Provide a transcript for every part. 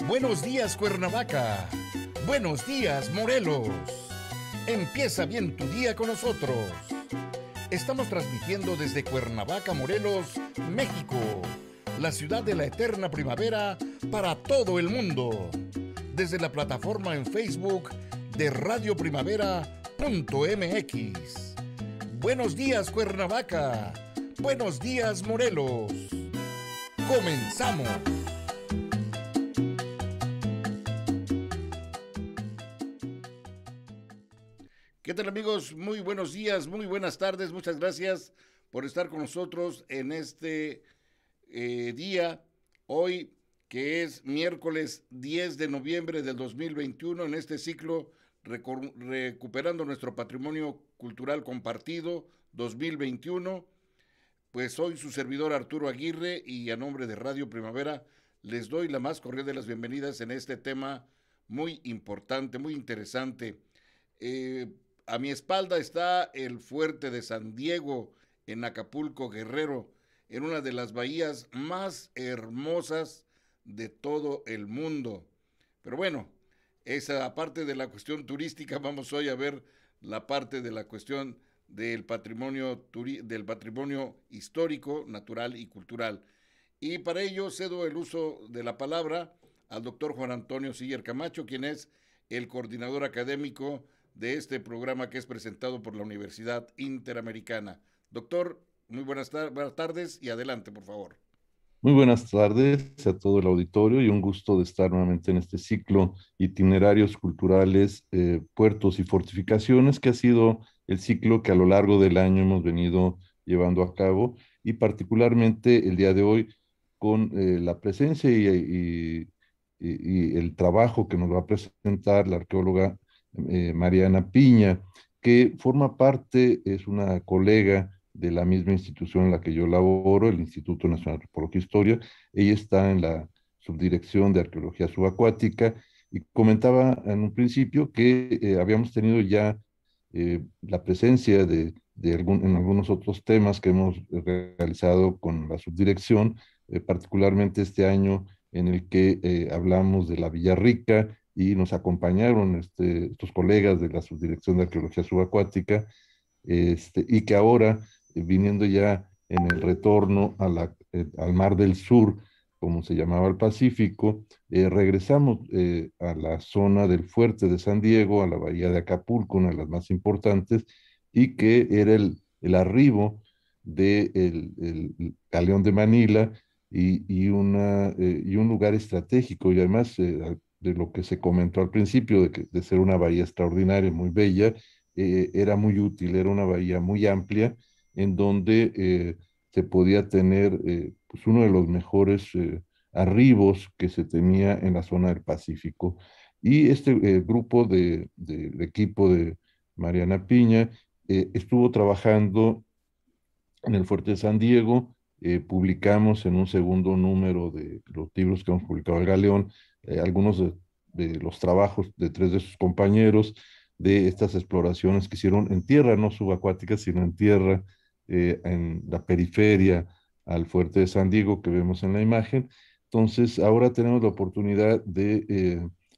Buenos días, Cuernavaca. Buenos días, Morelos. Empieza bien tu día con nosotros. Estamos transmitiendo desde Cuernavaca, Morelos, México, la ciudad de la eterna primavera para todo el mundo. Desde la plataforma en Facebook de radioprimavera.mx. Buenos días, Cuernavaca. Buenos días, Morelos. Comenzamos. ¿Qué tal, amigos? Muy buenos días, muy buenas tardes. Muchas gracias por estar con nosotros en este día, hoy que es miércoles 10 de noviembre del 2021, en este ciclo recuperando nuestro patrimonio cultural compartido 2021. Pues soy su servidor Arturo Aguirre y a nombre de Radio Primavera les doy la más cordial de las bienvenidas en este tema muy importante, muy interesante. Eh, a mi espalda está el fuerte de San Diego en Acapulco, Guerrero, en una de las bahías más hermosas de todo el mundo. Pero bueno, esa parte de la cuestión turística, vamos hoy a ver la parte de la cuestión del patrimonio histórico, natural y cultural. Y para ello cedo el uso de la palabra al doctor Juan Antonio Siller Camacho, quien es el coordinador académico de este programa que es presentado por la Universidad Interamericana. Doctor, muy buenas tardes y adelante, por favor. Muy buenas tardes a todo el auditorio y un gusto de estar nuevamente en este ciclo Itinerarios Culturales, Puertos y Fortificaciones, que ha sido el ciclo que a lo largo del año hemos venido llevando a cabo y particularmente el día de hoy con la presencia y el trabajo que nos va a presentar la arqueóloga Mariana Piña, que forma parte, es una colega de la misma institución en la que yo laboro, el Instituto Nacional de Antropología e Historia. Ella está en la subdirección de Arqueología Subacuática y comentaba en un principio que habíamos tenido ya la presencia en algunos otros temas que hemos realizado con la subdirección, particularmente este año en el que hablamos de la Villarrica y nos acompañaron estos colegas de la subdirección de Arqueología Subacuática, y que ahora, viniendo ya en el retorno al Mar del Sur, como se llamaba el Pacífico, regresamos a la zona del Fuerte de San Diego, a la bahía de Acapulco, una de las más importantes, y que era el arribo del el Galeón de Manila y un lugar estratégico, y además de lo que se comentó al principio, de ser una bahía extraordinaria, muy bella, era muy útil, era una bahía muy amplia en donde se podía tener pues uno de los mejores arribos que se tenía en la zona del Pacífico. Y este grupo de equipo de Mariana Piña estuvo trabajando en el Fuerte de San Diego. Publicamos en un segundo número de los libros que hemos publicado el Galeón, algunos de los trabajos de tres de sus compañeros, de estas exploraciones que hicieron en tierra, no subacuáticas, sino en tierra, en la periferia al Fuerte de San Diego que vemos en la imagen. Entonces, ahora tenemos la oportunidad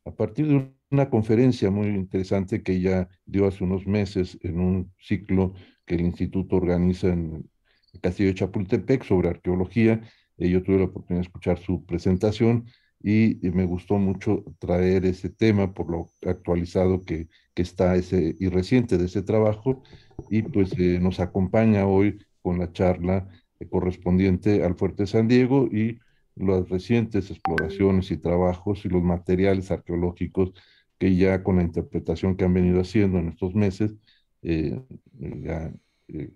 a partir de una conferencia muy interesante que ya dio hace unos meses en un ciclo que el instituto organiza en el Castillo de Chapultepec sobre arqueología. Yo tuve la oportunidad de escuchar su presentación y me gustó mucho traer ese tema por lo actualizado que está y reciente de ese trabajo. Y pues nos acompaña hoy con la charla correspondiente al Fuerte de San Diego y las recientes exploraciones y trabajos y los materiales arqueológicos que ya con la interpretación que han venido haciendo en estos meses, eh, ya eh,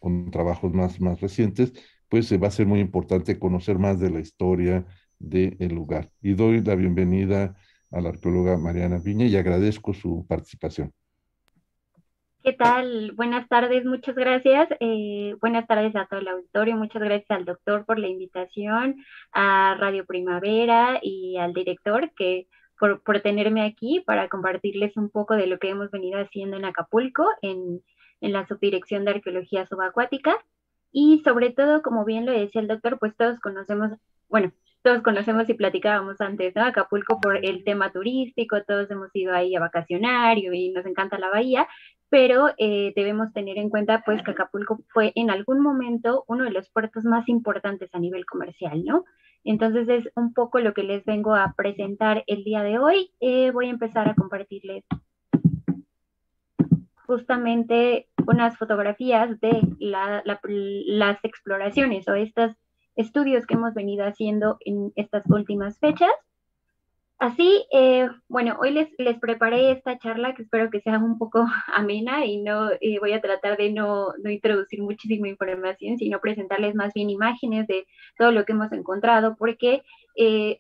con trabajos más recientes, pues va a ser muy importante conocer más de la historia del lugar. Y doy la bienvenida a la arqueóloga Mariana Viña y agradezco su participación. ¿Qué tal? Buenas tardes, muchas gracias. Buenas tardes a todo el auditorio, muchas gracias al doctor por la invitación, a Radio Primavera y al director por tenerme aquí para compartirles un poco de lo que hemos venido haciendo en Acapulco, en la Subdirección de Arqueología Subacuática. Y sobre todo, como bien lo decía el doctor, pues todos conocemos, bueno, todos conocemos y platicábamos antes, ¿no? Acapulco por el tema turístico, todos hemos ido ahí a vacacionar y nos encanta la bahía, pero debemos tener en cuenta pues que Acapulco fue en algún momento uno de los puertos más importantes a nivel comercial, ¿no? Entonces es un poco lo que les vengo a presentar el día de hoy. Voy a empezar a compartirles justamente unas fotografías de las exploraciones o estos estudios que hemos venido haciendo en estas últimas fechas. Así, bueno, hoy les preparé esta charla que espero que sea un poco amena y no voy a tratar de no introducir muchísima información, sino presentarles más bien imágenes de todo lo que hemos encontrado, porque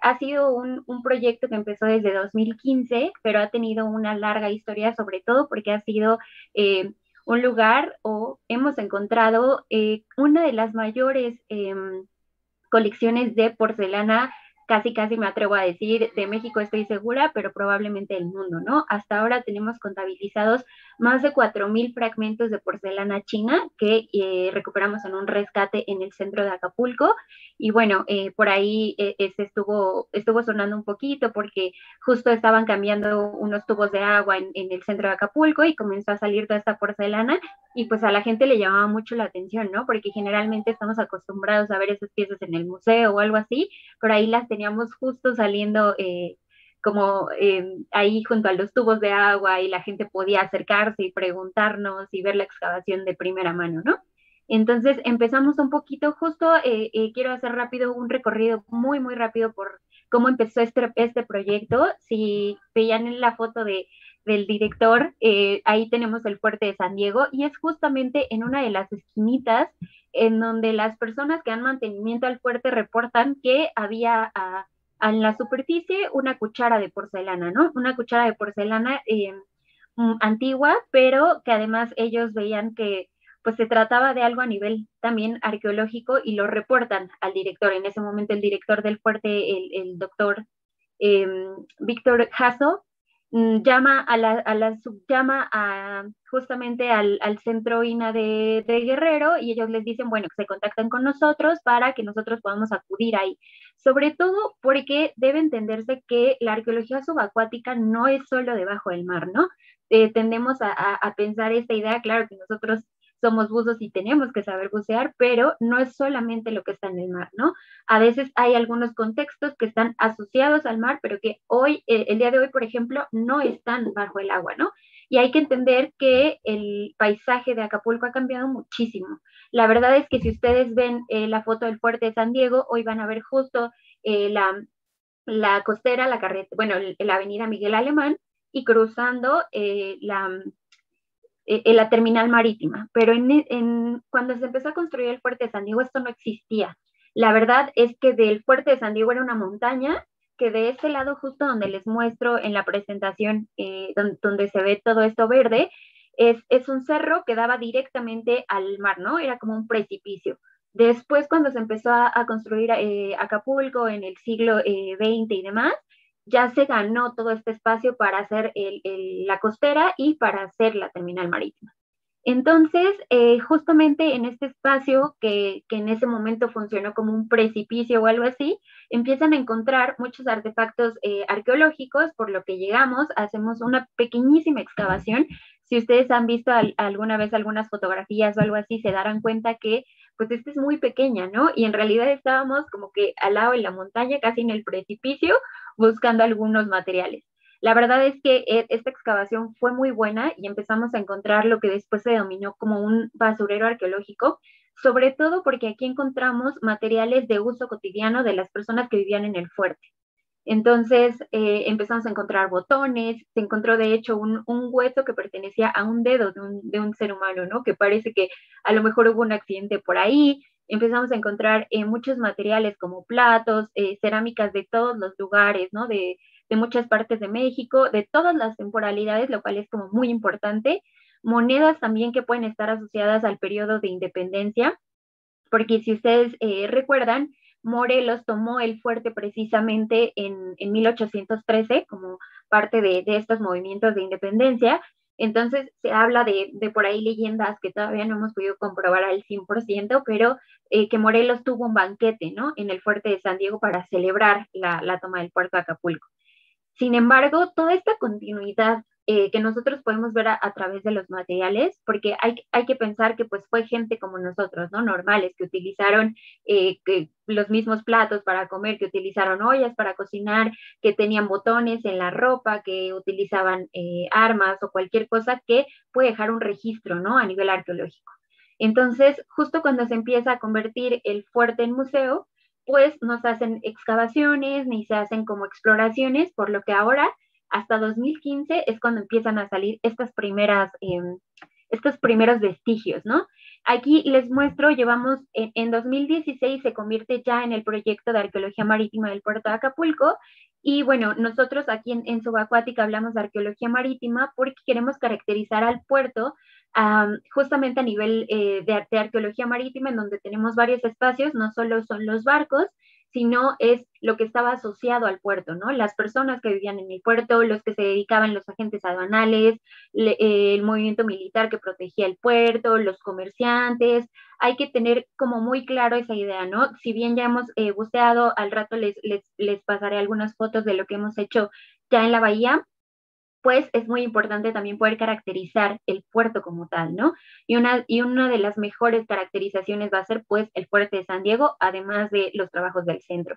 ha sido un proyecto que empezó desde 2015, pero ha tenido una larga historia, sobre todo porque ha sido un lugar o hemos encontrado una de las mayores colecciones de porcelana, casi me atrevo a decir, de México estoy segura, pero probablemente del mundo, ¿no? Hasta ahora tenemos contabilizados más de 4,000 fragmentos de porcelana china que recuperamos en un rescate en el centro de Acapulco. Y bueno, por ahí estuvo sonando un poquito porque justo estaban cambiando unos tubos de agua en el centro de Acapulco y comenzó a salir toda esta porcelana y pues a la gente le llamaba mucho la atención, ¿no? Porque generalmente estamos acostumbrados a ver esas piezas en el museo o algo así, pero ahí las teníamos justo saliendo como ahí junto a los tubos de agua y la gente podía acercarse y preguntarnos y ver la excavación de primera mano, ¿no? Entonces empezamos un poquito justo, quiero hacer rápido un recorrido muy rápido por cómo empezó este proyecto. Si veían en la foto del director, ahí tenemos el fuerte de San Diego y es justamente en una de las esquinitas en donde las personas que dan mantenimiento al fuerte reportan que había en la superficie una cuchara de porcelana, ¿no? Una cuchara de porcelana antigua, pero que además ellos veían que pues se trataba de algo a nivel también arqueológico y lo reportan al director. En ese momento el director del fuerte, el doctor Víctor Jasso, llama justamente al centro INA de Guerrero y ellos les dicen, bueno, que se contactan con nosotros para que nosotros podamos acudir ahí. Sobre todo porque debe entenderse que la arqueología subacuática no es solo debajo del mar, ¿no? Tendemos a pensar esta idea, claro que nosotros somos buzos y tenemos que saber bucear, pero no es solamente lo que está en el mar, ¿no? A veces hay algunos contextos que están asociados al mar, pero que hoy, el día de hoy, por ejemplo, no están bajo el agua, ¿no? Y hay que entender que el paisaje de Acapulco ha cambiado muchísimo. La verdad es que si ustedes ven la foto del fuerte de San Diego, hoy van a ver justo la costera, la avenida Miguel Alemán, y cruzando la terminal marítima, pero cuando se empezó a construir el fuerte de San Diego esto no existía. La verdad es que del fuerte de San Diego era una montaña que de ese lado justo donde les muestro en la presentación, donde se ve todo esto verde, es un cerro que daba directamente al mar, ¿no? Era como un precipicio. Después, cuando se empezó a construir Acapulco en el siglo XX y demás, ya se ganó todo este espacio para hacer la costera y para hacer la terminal marítima. Entonces, justamente en este espacio que en ese momento funcionó como un precipicio o algo así, empiezan a encontrar muchos artefactos arqueológicos, por lo que llegamos, hacemos una pequeñísima excavación. Si ustedes han visto alguna vez algunas fotografías o algo así, se darán cuenta que pues esta es muy pequeña, ¿no? Y en realidad estábamos como que al lado de la montaña, casi en el precipicio, buscando algunos materiales. La verdad es que esta excavación fue muy buena y empezamos a encontrar lo que después se denominó como un basurero arqueológico, sobre todo porque aquí encontramos materiales de uso cotidiano de las personas que vivían en el fuerte. Entonces empezamos a encontrar botones, se encontró de hecho un hueso que pertenecía a un dedo de un ser humano, ¿no? Que parece que a lo mejor hubo un accidente por ahí. Empezamos a encontrar muchos materiales como platos, cerámicas de todos los lugares, ¿no? De muchas partes de México, de todas las temporalidades, lo cual es como muy importante. Monedas también que pueden estar asociadas al periodo de independencia, porque si ustedes recuerdan, Morelos tomó el fuerte precisamente en 1813 como parte de estos movimientos de independencia. Entonces se habla de por ahí leyendas que todavía no hemos podido comprobar al 100%, pero que Morelos tuvo un banquete, ¿no? En el fuerte de San Diego para celebrar la toma del puerto de Acapulco. Sin embargo, toda esta continuidad que nosotros podemos ver a través de los materiales, porque hay que pensar que pues fue gente como nosotros, ¿no? Normales, que utilizaron que los mismos platos para comer, que utilizaron ollas para cocinar, que tenían botones en la ropa, que utilizaban armas o cualquier cosa que puede dejar un registro, ¿no? A nivel arqueológico. Entonces, justo cuando se empieza a convertir el fuerte en museo, pues no se hacen excavaciones ni se hacen como exploraciones, por lo que ahora, hasta 2015, es cuando empiezan a salir estos primeros vestigios, ¿no? Aquí les muestro, llevamos, en 2016 se convierte ya en el proyecto de arqueología marítima del puerto de Acapulco, y bueno, nosotros aquí en Subacuática hablamos de arqueología marítima porque queremos caracterizar al puerto justamente a nivel de arqueología marítima, en donde tenemos varios espacios, no solo son los barcos, sino es lo que estaba asociado al puerto, ¿no? Las personas que vivían en el puerto, los que se dedicaban, los agentes aduanales, el movimiento militar que protegía el puerto, los comerciantes. Hay que tener como muy claro esa idea, ¿no? Si bien ya hemos buceado, al rato les pasaré algunas fotos de lo que hemos hecho ya en la bahía, pues es muy importante también poder caracterizar el puerto como tal, ¿no? Y una de las mejores caracterizaciones va a ser pues el puerto de San Diego, además de los trabajos del centro.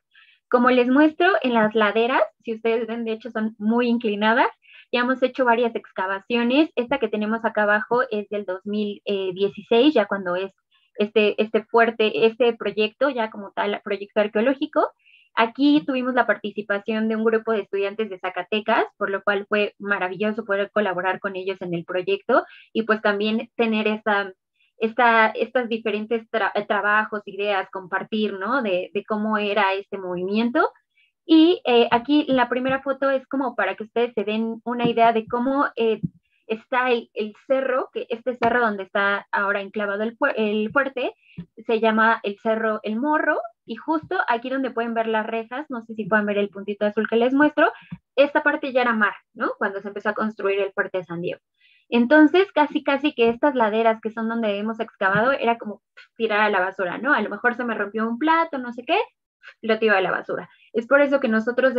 Como les muestro en las laderas, si ustedes ven, de hecho son muy inclinadas, ya hemos hecho varias excavaciones. Esta que tenemos acá abajo es del 2016, ya cuando es este proyecto, ya como tal, proyecto arqueológico. Aquí tuvimos la participación de un grupo de estudiantes de Zacatecas, por lo cual fue maravilloso poder colaborar con ellos en el proyecto y pues también tener estas diferentes trabajos, ideas, compartir, ¿no? De cómo era este movimiento. Y aquí la primera foto es como para que ustedes se den una idea de cómo está el cerro, que este cerro donde está ahora enclavado el fuerte, se llama el Cerro El Morro, y justo aquí donde pueden ver las rejas, no sé si pueden ver el puntito azul que les muestro, esta parte ya era mar, ¿no? Cuando se empezó a construir el fuerte de San Diego. Entonces, casi que estas laderas que son donde hemos excavado, era como tirar a la basura, ¿no? A lo mejor se me rompió un plato, no sé qué, lo tiro a la basura. Es por eso que nosotros,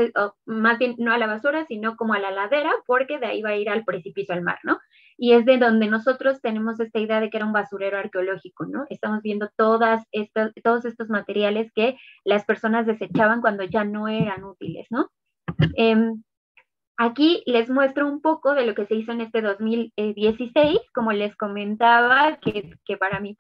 más bien no a la basura, sino como a la ladera, porque de ahí va a ir al precipicio al mar, ¿no? Y es de donde nosotros tenemos esta idea de que era un basurero arqueológico, ¿no? Estamos viendo todos estos materiales que las personas desechaban cuando ya no eran útiles, ¿no? Aquí les muestro un poco de lo que se hizo en este 2016, como les comentaba, que para mí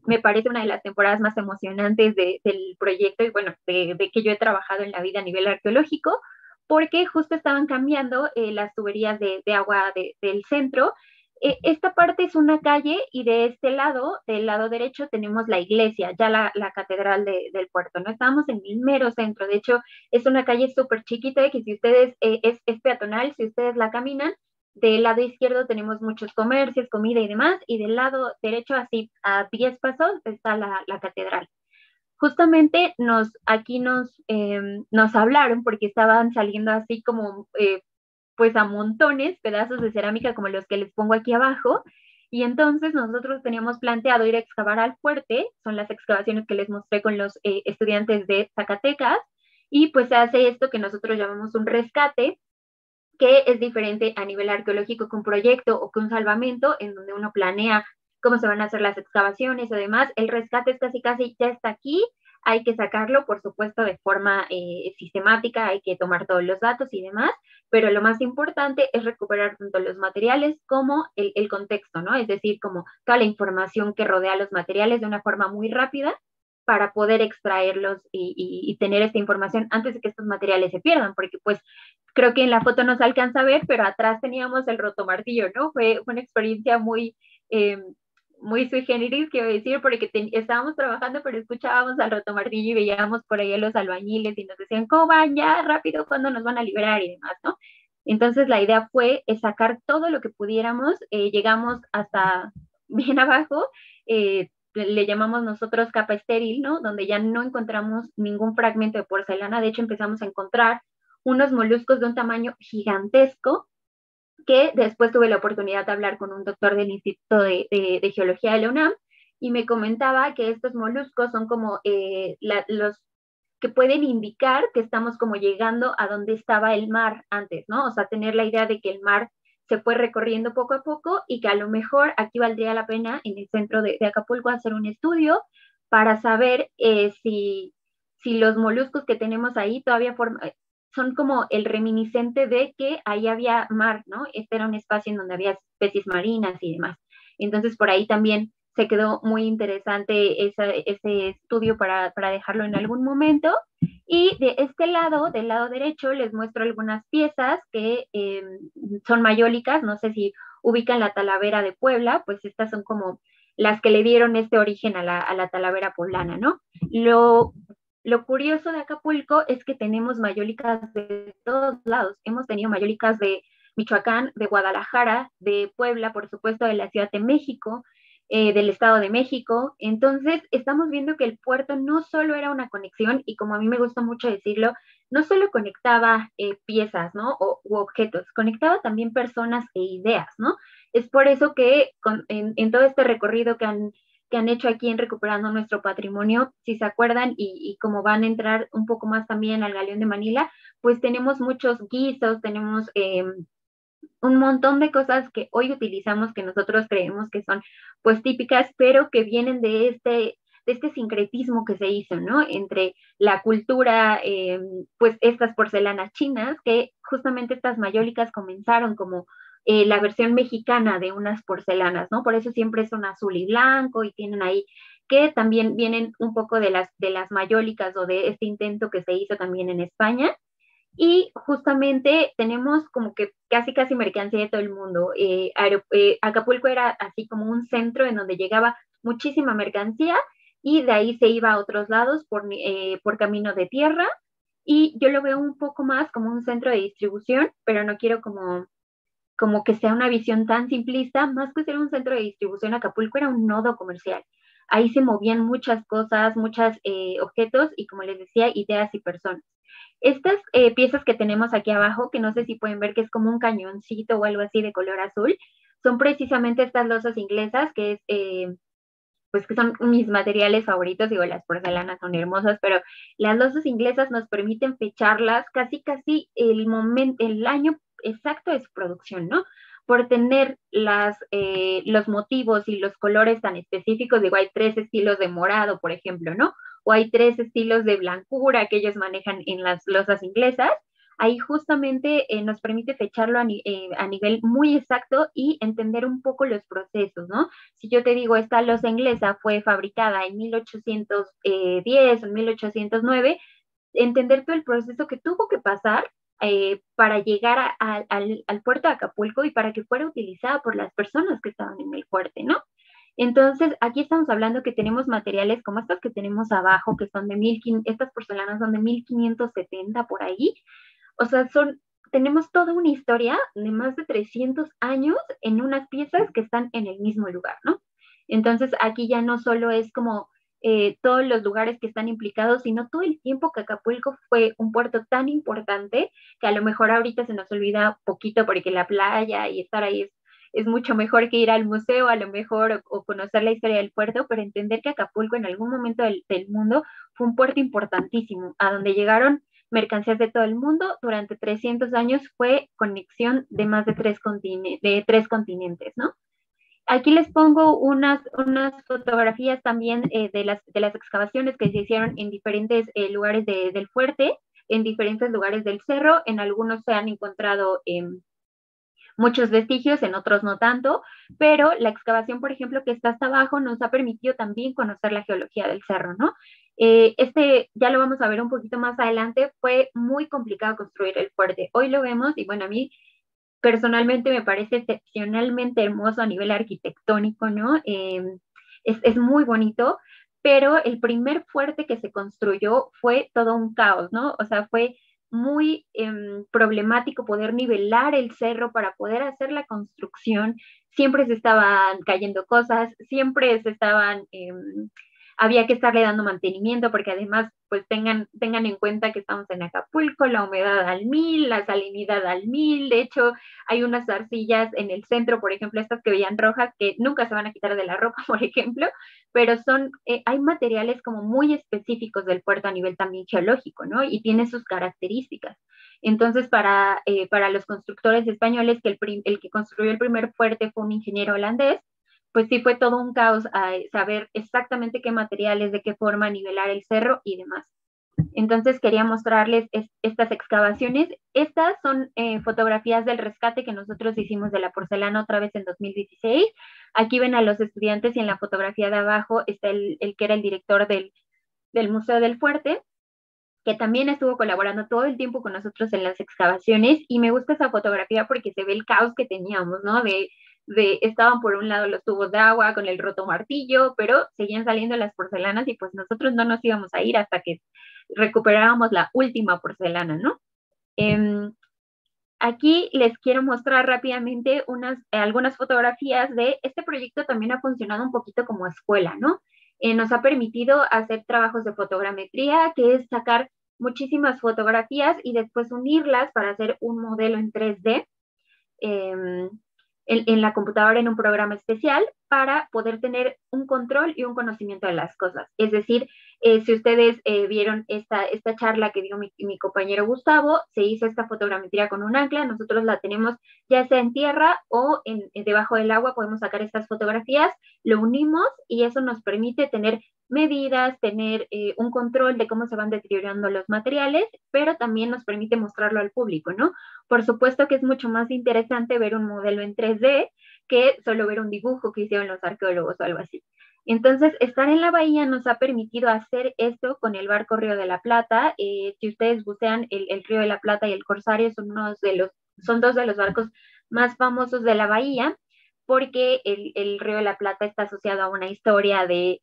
me parece una de las temporadas más emocionantes del proyecto y bueno, de que yo he trabajado en la vida a nivel arqueológico, porque justo estaban cambiando las tuberías de agua del centro. Esta parte es una calle y de este lado, del lado derecho, tenemos la iglesia, ya la catedral del puerto, ¿no? Estábamos en el mero centro, de hecho, es una calle súper chiquita que si ustedes, es peatonal, si ustedes la caminan, del lado izquierdo tenemos muchos comercios, comida y demás, y del lado derecho, así a 10 pasos, está la catedral. Justamente aquí nos hablaron porque estaban saliendo así como pues a montones pedazos de cerámica como los que les pongo aquí abajo. Y entonces nosotros teníamos planteado ir a excavar al fuerte, son las excavaciones que les mostré con los estudiantes de Zacatecas, y pues se hace esto que nosotros llamamos un rescate, que es diferente a nivel arqueológico que un proyecto o que un salvamento, en donde uno planea cómo se van a hacer las excavaciones y demás. El rescate es casi ya está aquí, hay que sacarlo, por supuesto, de forma sistemática, hay que tomar todos los datos y demás, pero lo más importante es recuperar tanto los materiales como el contexto, ¿no? Es decir, como toda la información que rodea los materiales de una forma muy rápida para poder extraerlos y tener esta información antes de que estos materiales se pierdan, porque pues creo que en la foto no se alcanza a ver, pero atrás teníamos el rotomartillo, ¿no? Fue una experiencia muy sui generis, quiero decir, porque estábamos trabajando, pero escuchábamos al rotomartillo y veíamos por ahí a los albañiles y nos decían, ¿cómo van? Ya, rápido, ¿cuándo nos van a liberar? Y demás, ¿no? Entonces la idea fue sacar todo lo que pudiéramos, llegamos hasta bien abajo, le llamamos nosotros capa estéril, ¿no? Donde ya no encontramos ningún fragmento de porcelana, de hecho empezamos a encontrar unos moluscos de un tamaño gigantesco, que después tuve la oportunidad de hablar con un doctor del Instituto de Geología de la UNAM y me comentaba que estos moluscos son como los que pueden indicar que estamos como llegando a donde estaba el mar antes, ¿no? O sea, tener la idea de que el mar se fue recorriendo poco a poco y que a lo mejor aquí valdría la pena en el centro de Acapulco hacer un estudio para saber si los moluscos que tenemos ahí todavía son como el reminiscente de que ahí había mar, ¿no? Este era un espacio en donde había especies marinas y demás. Entonces, por ahí también se quedó muy interesante ese estudio para dejarlo en algún momento. Y de este lado, del lado derecho, les muestro algunas piezas que son mayólicas, no sé si ubican la Talavera de Puebla, pues estas son como las que le dieron este origen a la Talavera poblana, ¿no? Lo curioso de Acapulco es que tenemos mayólicas de todos lados. Hemos tenido mayólicas de Michoacán, de Guadalajara, de Puebla, por supuesto, de la Ciudad de México, del Estado de México. Entonces, estamos viendo que el puerto no solo era una conexión, y como a mí me gusta mucho decirlo, no solo conectaba piezas, ¿no? U objetos, conectaba también personas e ideas, ¿no? Es por eso que en todo este recorrido que han hecho aquí en Recuperando Nuestro Patrimonio, si se acuerdan, y como van a entrar un poco más también al Galeón de Manila, pues tenemos muchos guisos, tenemos un montón de cosas que hoy utilizamos que nosotros creemos que son pues típicas, pero que vienen de este sincretismo que se hizo, ¿no? Entre la cultura, pues estas porcelanas chinas, que justamente estas mayólicas comenzaron como la versión mexicana de unas porcelanas, ¿no? Por eso siempre son azul y blanco y tienen ahí que también vienen un poco de las mayólicas o de este intento que se hizo también en España. Y justamente tenemos como que casi mercancía de todo el mundo. Acapulco era así como un centro en donde llegaba muchísima mercancía y de ahí se iba a otros lados por camino de tierra. Y yo lo veo un poco más como un centro de distribución, pero no quiero como que sea una visión tan simplista. Más que ser un centro de distribución, Acapulco era un nodo comercial. Ahí se movían muchas cosas, muchos objetos y, como les decía, ideas y personas. Estas piezas que tenemos aquí abajo, que no sé si pueden ver que es como un cañoncito o algo así de color azul, son precisamente estas losas inglesas, pues que son mis materiales favoritos. Digo, las porcelanas son hermosas, pero las losas inglesas nos permiten fecharlas casi el año exacto de su producción, ¿no? Por tener los motivos y los colores tan específicos. Digo, hay 3 estilos de morado, por ejemplo, ¿no? O hay 3 estilos de blancura que ellos manejan en las losas inglesas. Ahí justamente nos permite fecharlo a nivel muy exacto y entender un poco los procesos, ¿no? Si yo te digo, esta losa inglesa fue fabricada en 1810 o en 1809, entender todo el proceso que tuvo que pasar para llegar al puerto de Acapulco y para que fuera utilizada por las personas que estaban en el fuerte, ¿no? Entonces, aquí estamos hablando que tenemos materiales como estos que tenemos abajo, que son estas porcelanas son de 1570 por ahí. O sea, tenemos toda una historia de más de 300 años en unas piezas que están en el mismo lugar, ¿no? Entonces, aquí ya no solo es como todos los lugares que están implicados, sino todo el tiempo que Acapulco fue un puerto tan importante que a lo mejor ahorita se nos olvida poquito porque la playa y estar ahí es mucho mejor que ir al museo a lo mejor o conocer la historia del puerto, pero entender que Acapulco en algún momento del mundo fue un puerto importantísimo, a donde llegaron mercancías de todo el mundo. Durante 300 años fue conexión de más de 3 continentes, ¿no? Aquí les pongo unas fotografías también de las excavaciones que se hicieron en diferentes lugares del fuerte, en diferentes lugares del cerro. En algunos se han encontrado muchos vestigios, en otros no tanto, pero la excavación, por ejemplo, que está hasta abajo, nos ha permitido también conocer la geología del cerro, ¿no? Ya lo vamos a ver un poquito más adelante, fue muy complicado construir el fuerte. Hoy lo vemos y bueno, a mí personalmente me parece excepcionalmente hermoso a nivel arquitectónico, ¿no? Es muy bonito, pero el primer fuerte que se construyó fue todo un caos, ¿no? O sea, fue muy problemático poder nivelar el cerro para poder hacer la construcción. Siempre se estaban cayendo cosas, siempre había que estarle dando mantenimiento porque además pues tengan en cuenta que estamos en Acapulco, la humedad al 1000, la salinidad al 1000. De hecho, hay unas arcillas en el centro, por ejemplo, estas que veían rojas, que nunca se van a quitar de la ropa, por ejemplo, pero hay materiales como muy específicos del puerto a nivel también geológico, ¿no? Y tiene sus características. Entonces, para los constructores españoles, que el que construyó el primer fuerte fue un ingeniero holandés, pues sí fue todo un caos a saber exactamente qué materiales, de qué forma nivelar el cerro y demás. Entonces quería mostrarles estas excavaciones. Estas son fotografías del rescate que nosotros hicimos de la porcelana otra vez en 2016. Aquí ven a los estudiantes y en la fotografía de abajo está el que era el director del Museo del Fuerte, que también estuvo colaborando todo el tiempo con nosotros en las excavaciones, y me gusta esa fotografía porque se ve el caos que teníamos, ¿no? Estaban por un lado los tubos de agua con el roto martillo, pero seguían saliendo las porcelanas y pues nosotros no nos íbamos a ir hasta que recuperábamos la última porcelana, ¿no? Aquí les quiero mostrar rápidamente algunas fotografías de este proyecto. También ha funcionado un poquito como escuela, ¿no? Nos ha permitido hacer trabajos de fotogrametría, que es sacar muchísimas fotografías y después unirlas para hacer un modelo en 3D. En la computadora, en un programa especial, para poder tener un control y un conocimiento de las cosas. Es decir, si ustedes vieron esta charla que dio mi compañero Gustavo, se hizo esta fotogrametría con un ancla. Nosotros la tenemos ya sea en tierra o debajo del agua. Podemos sacar estas fotografías, lo unimos y eso nos permite tener medidas, tener un control de cómo se van deteriorando los materiales, pero también nos permite mostrarlo al público, ¿no? Por supuesto que es mucho más interesante ver un modelo en 3D que solo ver un dibujo que hicieron los arqueólogos o algo así. Entonces, estar en la bahía nos ha permitido hacer esto con el barco Río de la Plata. Si ustedes bucean, el Río de la Plata y el Corsario son dos de los barcos más famosos de la bahía, porque el Río de la Plata está asociado a una historia de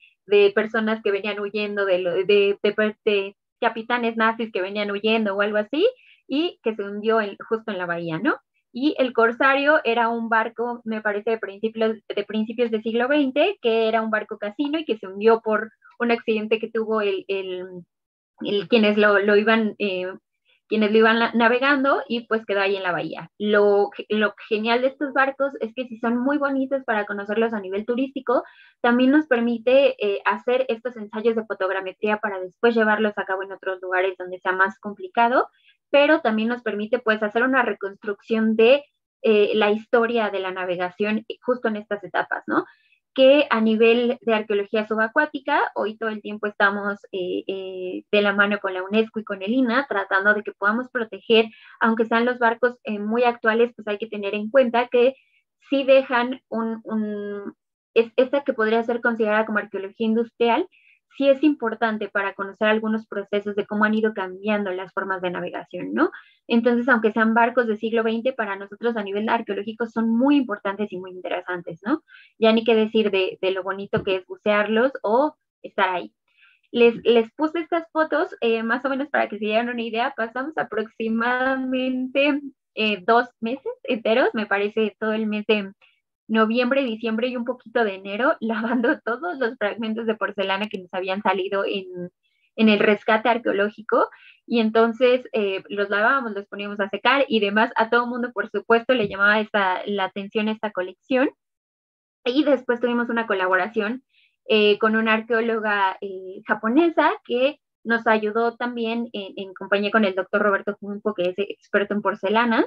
personas que venían huyendo, de capitanes nazis que venían huyendo o algo así, y que se hundió justo en la bahía, ¿no? Y el Corsario era un barco, me parece, de principios del siglo XX, que era un barco casino y que se hundió por un accidente que tuvo quienes lo iban navegando, y pues quedó ahí en la bahía. Lo genial de estos barcos es que si son muy bonitos para conocerlos a nivel turístico, también nos permite hacer estos ensayos de fotogrametría para después llevarlos a cabo en otros lugares donde sea más complicado, pero también nos permite pues hacer una reconstrucción de la historia de la navegación justo en estas etapas, ¿no? Que a nivel de arqueología subacuática, hoy todo el tiempo estamos de la mano con la UNESCO y con el INAH, tratando de que podamos proteger, aunque sean los barcos muy actuales, pues hay que tener en cuenta que sí dejan esta que podría ser considerada como arqueología industrial, sí es importante para conocer algunos procesos de cómo han ido cambiando las formas de navegación, ¿no? Entonces, aunque sean barcos del siglo XX, para nosotros a nivel arqueológico son muy importantes y muy interesantes, ¿no? Ya ni qué decir de lo bonito que es bucearlos o estar ahí. Les puse estas fotos más o menos para que se dieran una idea. Pasamos aproximadamente 2 meses enteros, me parece, todo el mes de noviembre, diciembre y un poquito de enero, lavando todos los fragmentos de porcelana que nos habían salido en el rescate arqueológico. Y entonces los lavábamos, los poníamos a secar y demás. A todo mundo, por supuesto, le llamaba la atención esta colección. Y después tuvimos una colaboración con una arqueóloga japonesa que nos ayudó también en compañía con el doctor Roberto Junco, que es experto en porcelanas,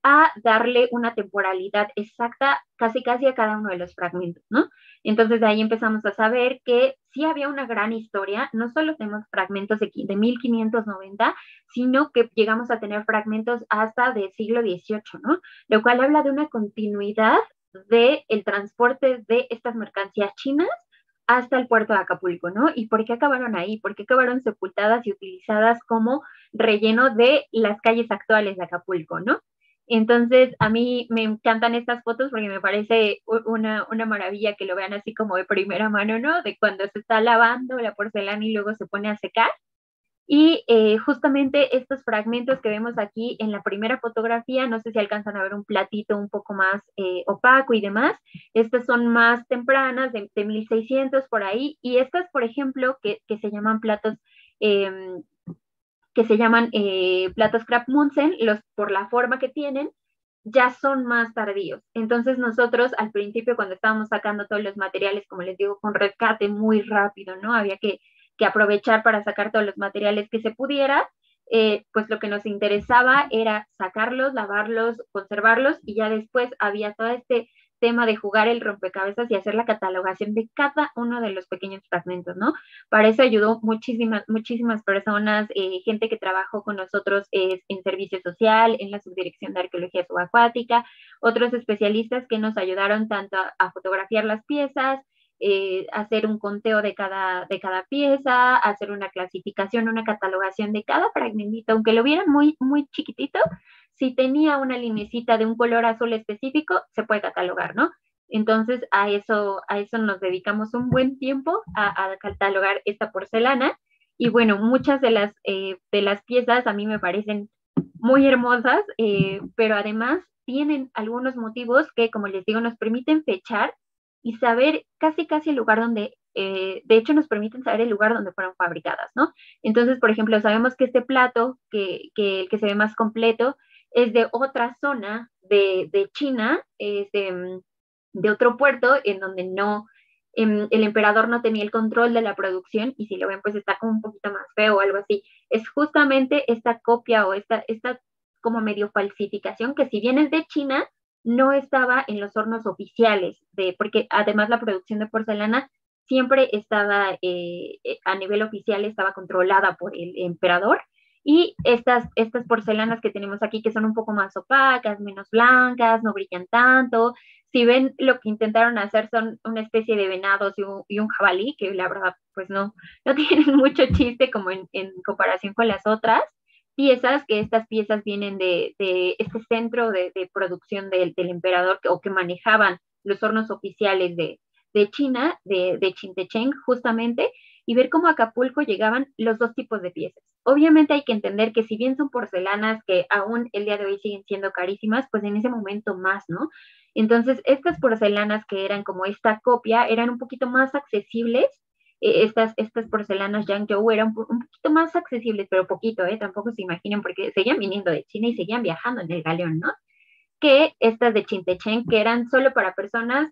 a darle una temporalidad exacta casi a cada uno de los fragmentos, ¿no? Entonces de ahí empezamos a saber que sí había una gran historia. No solo tenemos fragmentos de 1590, sino que llegamos a tener fragmentos hasta del siglo XVIII, ¿no? Lo cual habla de una continuidad del transporte de estas mercancías chinas hasta el puerto de Acapulco, ¿no? ¿Y por qué acabaron ahí? ¿Por qué acabaron sepultadas y utilizadas como relleno de las calles actuales de Acapulco, ¿no? Entonces, a mí me encantan estas fotos porque me parece una maravilla que lo vean así como de primera mano, ¿no? De cuando se está lavando la porcelana y luego se pone a secar. Y justamente estos fragmentos que vemos aquí en la primera fotografía, no sé si alcanzan a ver un platito un poco más opaco y demás, estas son más tempranas, de 1600 por ahí, y estas, por ejemplo, que se llaman platos em, que se llaman platos Krapmundsen, por la forma que tienen, ya son más tardíos. Entonces nosotros al principio cuando estábamos sacando todos los materiales, como les digo, con rescate muy rápido, ¿no? Había que aprovechar para sacar todos los materiales que se pudiera, pues lo que nos interesaba era sacarlos, lavarlos, conservarlos y ya después había todo este tema de jugar el rompecabezas y hacer la catalogación de cada uno de los pequeños fragmentos, ¿no? Para eso ayudó muchísimas personas, gente que trabajó con nosotros en servicio social, en la subdirección de arqueología subacuática, otros especialistas que nos ayudaron tanto a fotografiar las piezas, hacer un conteo de cada pieza, hacer una clasificación, una catalogación de cada fragmentito, aunque lo vieran muy chiquitito, si tenía una linecita de un color azul específico, se puede catalogar, ¿no? Entonces a eso nos dedicamos un buen tiempo a catalogar esta porcelana. Y bueno, muchas de las piezas a mí me parecen muy hermosas, pero además tienen algunos motivos que, como les digo, nos permiten fechar y saber casi el lugar donde, de hecho nos permiten saber el lugar donde fueron fabricadas, ¿no? Entonces, por ejemplo, sabemos que este plato, que el que se ve más completo, es de otra zona de China, es de otro puerto en donde no, el emperador no tenía el control de la producción y si lo ven pues está como un poquito más feo o algo así. Es justamente esta copia o esta como medio falsificación que si bien es de China, no estaba en los hornos oficiales, porque además la producción de porcelana siempre estaba a nivel oficial, estaba controlada por el emperador. Y estas porcelanas que tenemos aquí, que son un poco más opacas, menos blancas, no brillan tanto. Si ven, lo que intentaron hacer son una especie de venados y un jabalí, que la verdad, pues no tienen mucho chiste como en comparación con las otras piezas, que estas piezas vienen de este centro de producción del emperador o que manejaban los hornos oficiales de China, de Chintecheng, justamente, y ver cómo a Acapulco llegaban los dos tipos de piezas. Obviamente hay que entender que si bien son porcelanas que aún el día de hoy siguen siendo carísimas, pues en ese momento más, ¿no? Entonces, estas porcelanas que eran como esta copia eran un poquito más accesibles. Estas porcelanas Yangzhou eran un poquito más accesibles, pero poquito, tampoco se imaginen, porque seguían viniendo de China y seguían viajando en el galeón, ¿no? Que estas de Chintecheng, que eran solo para personas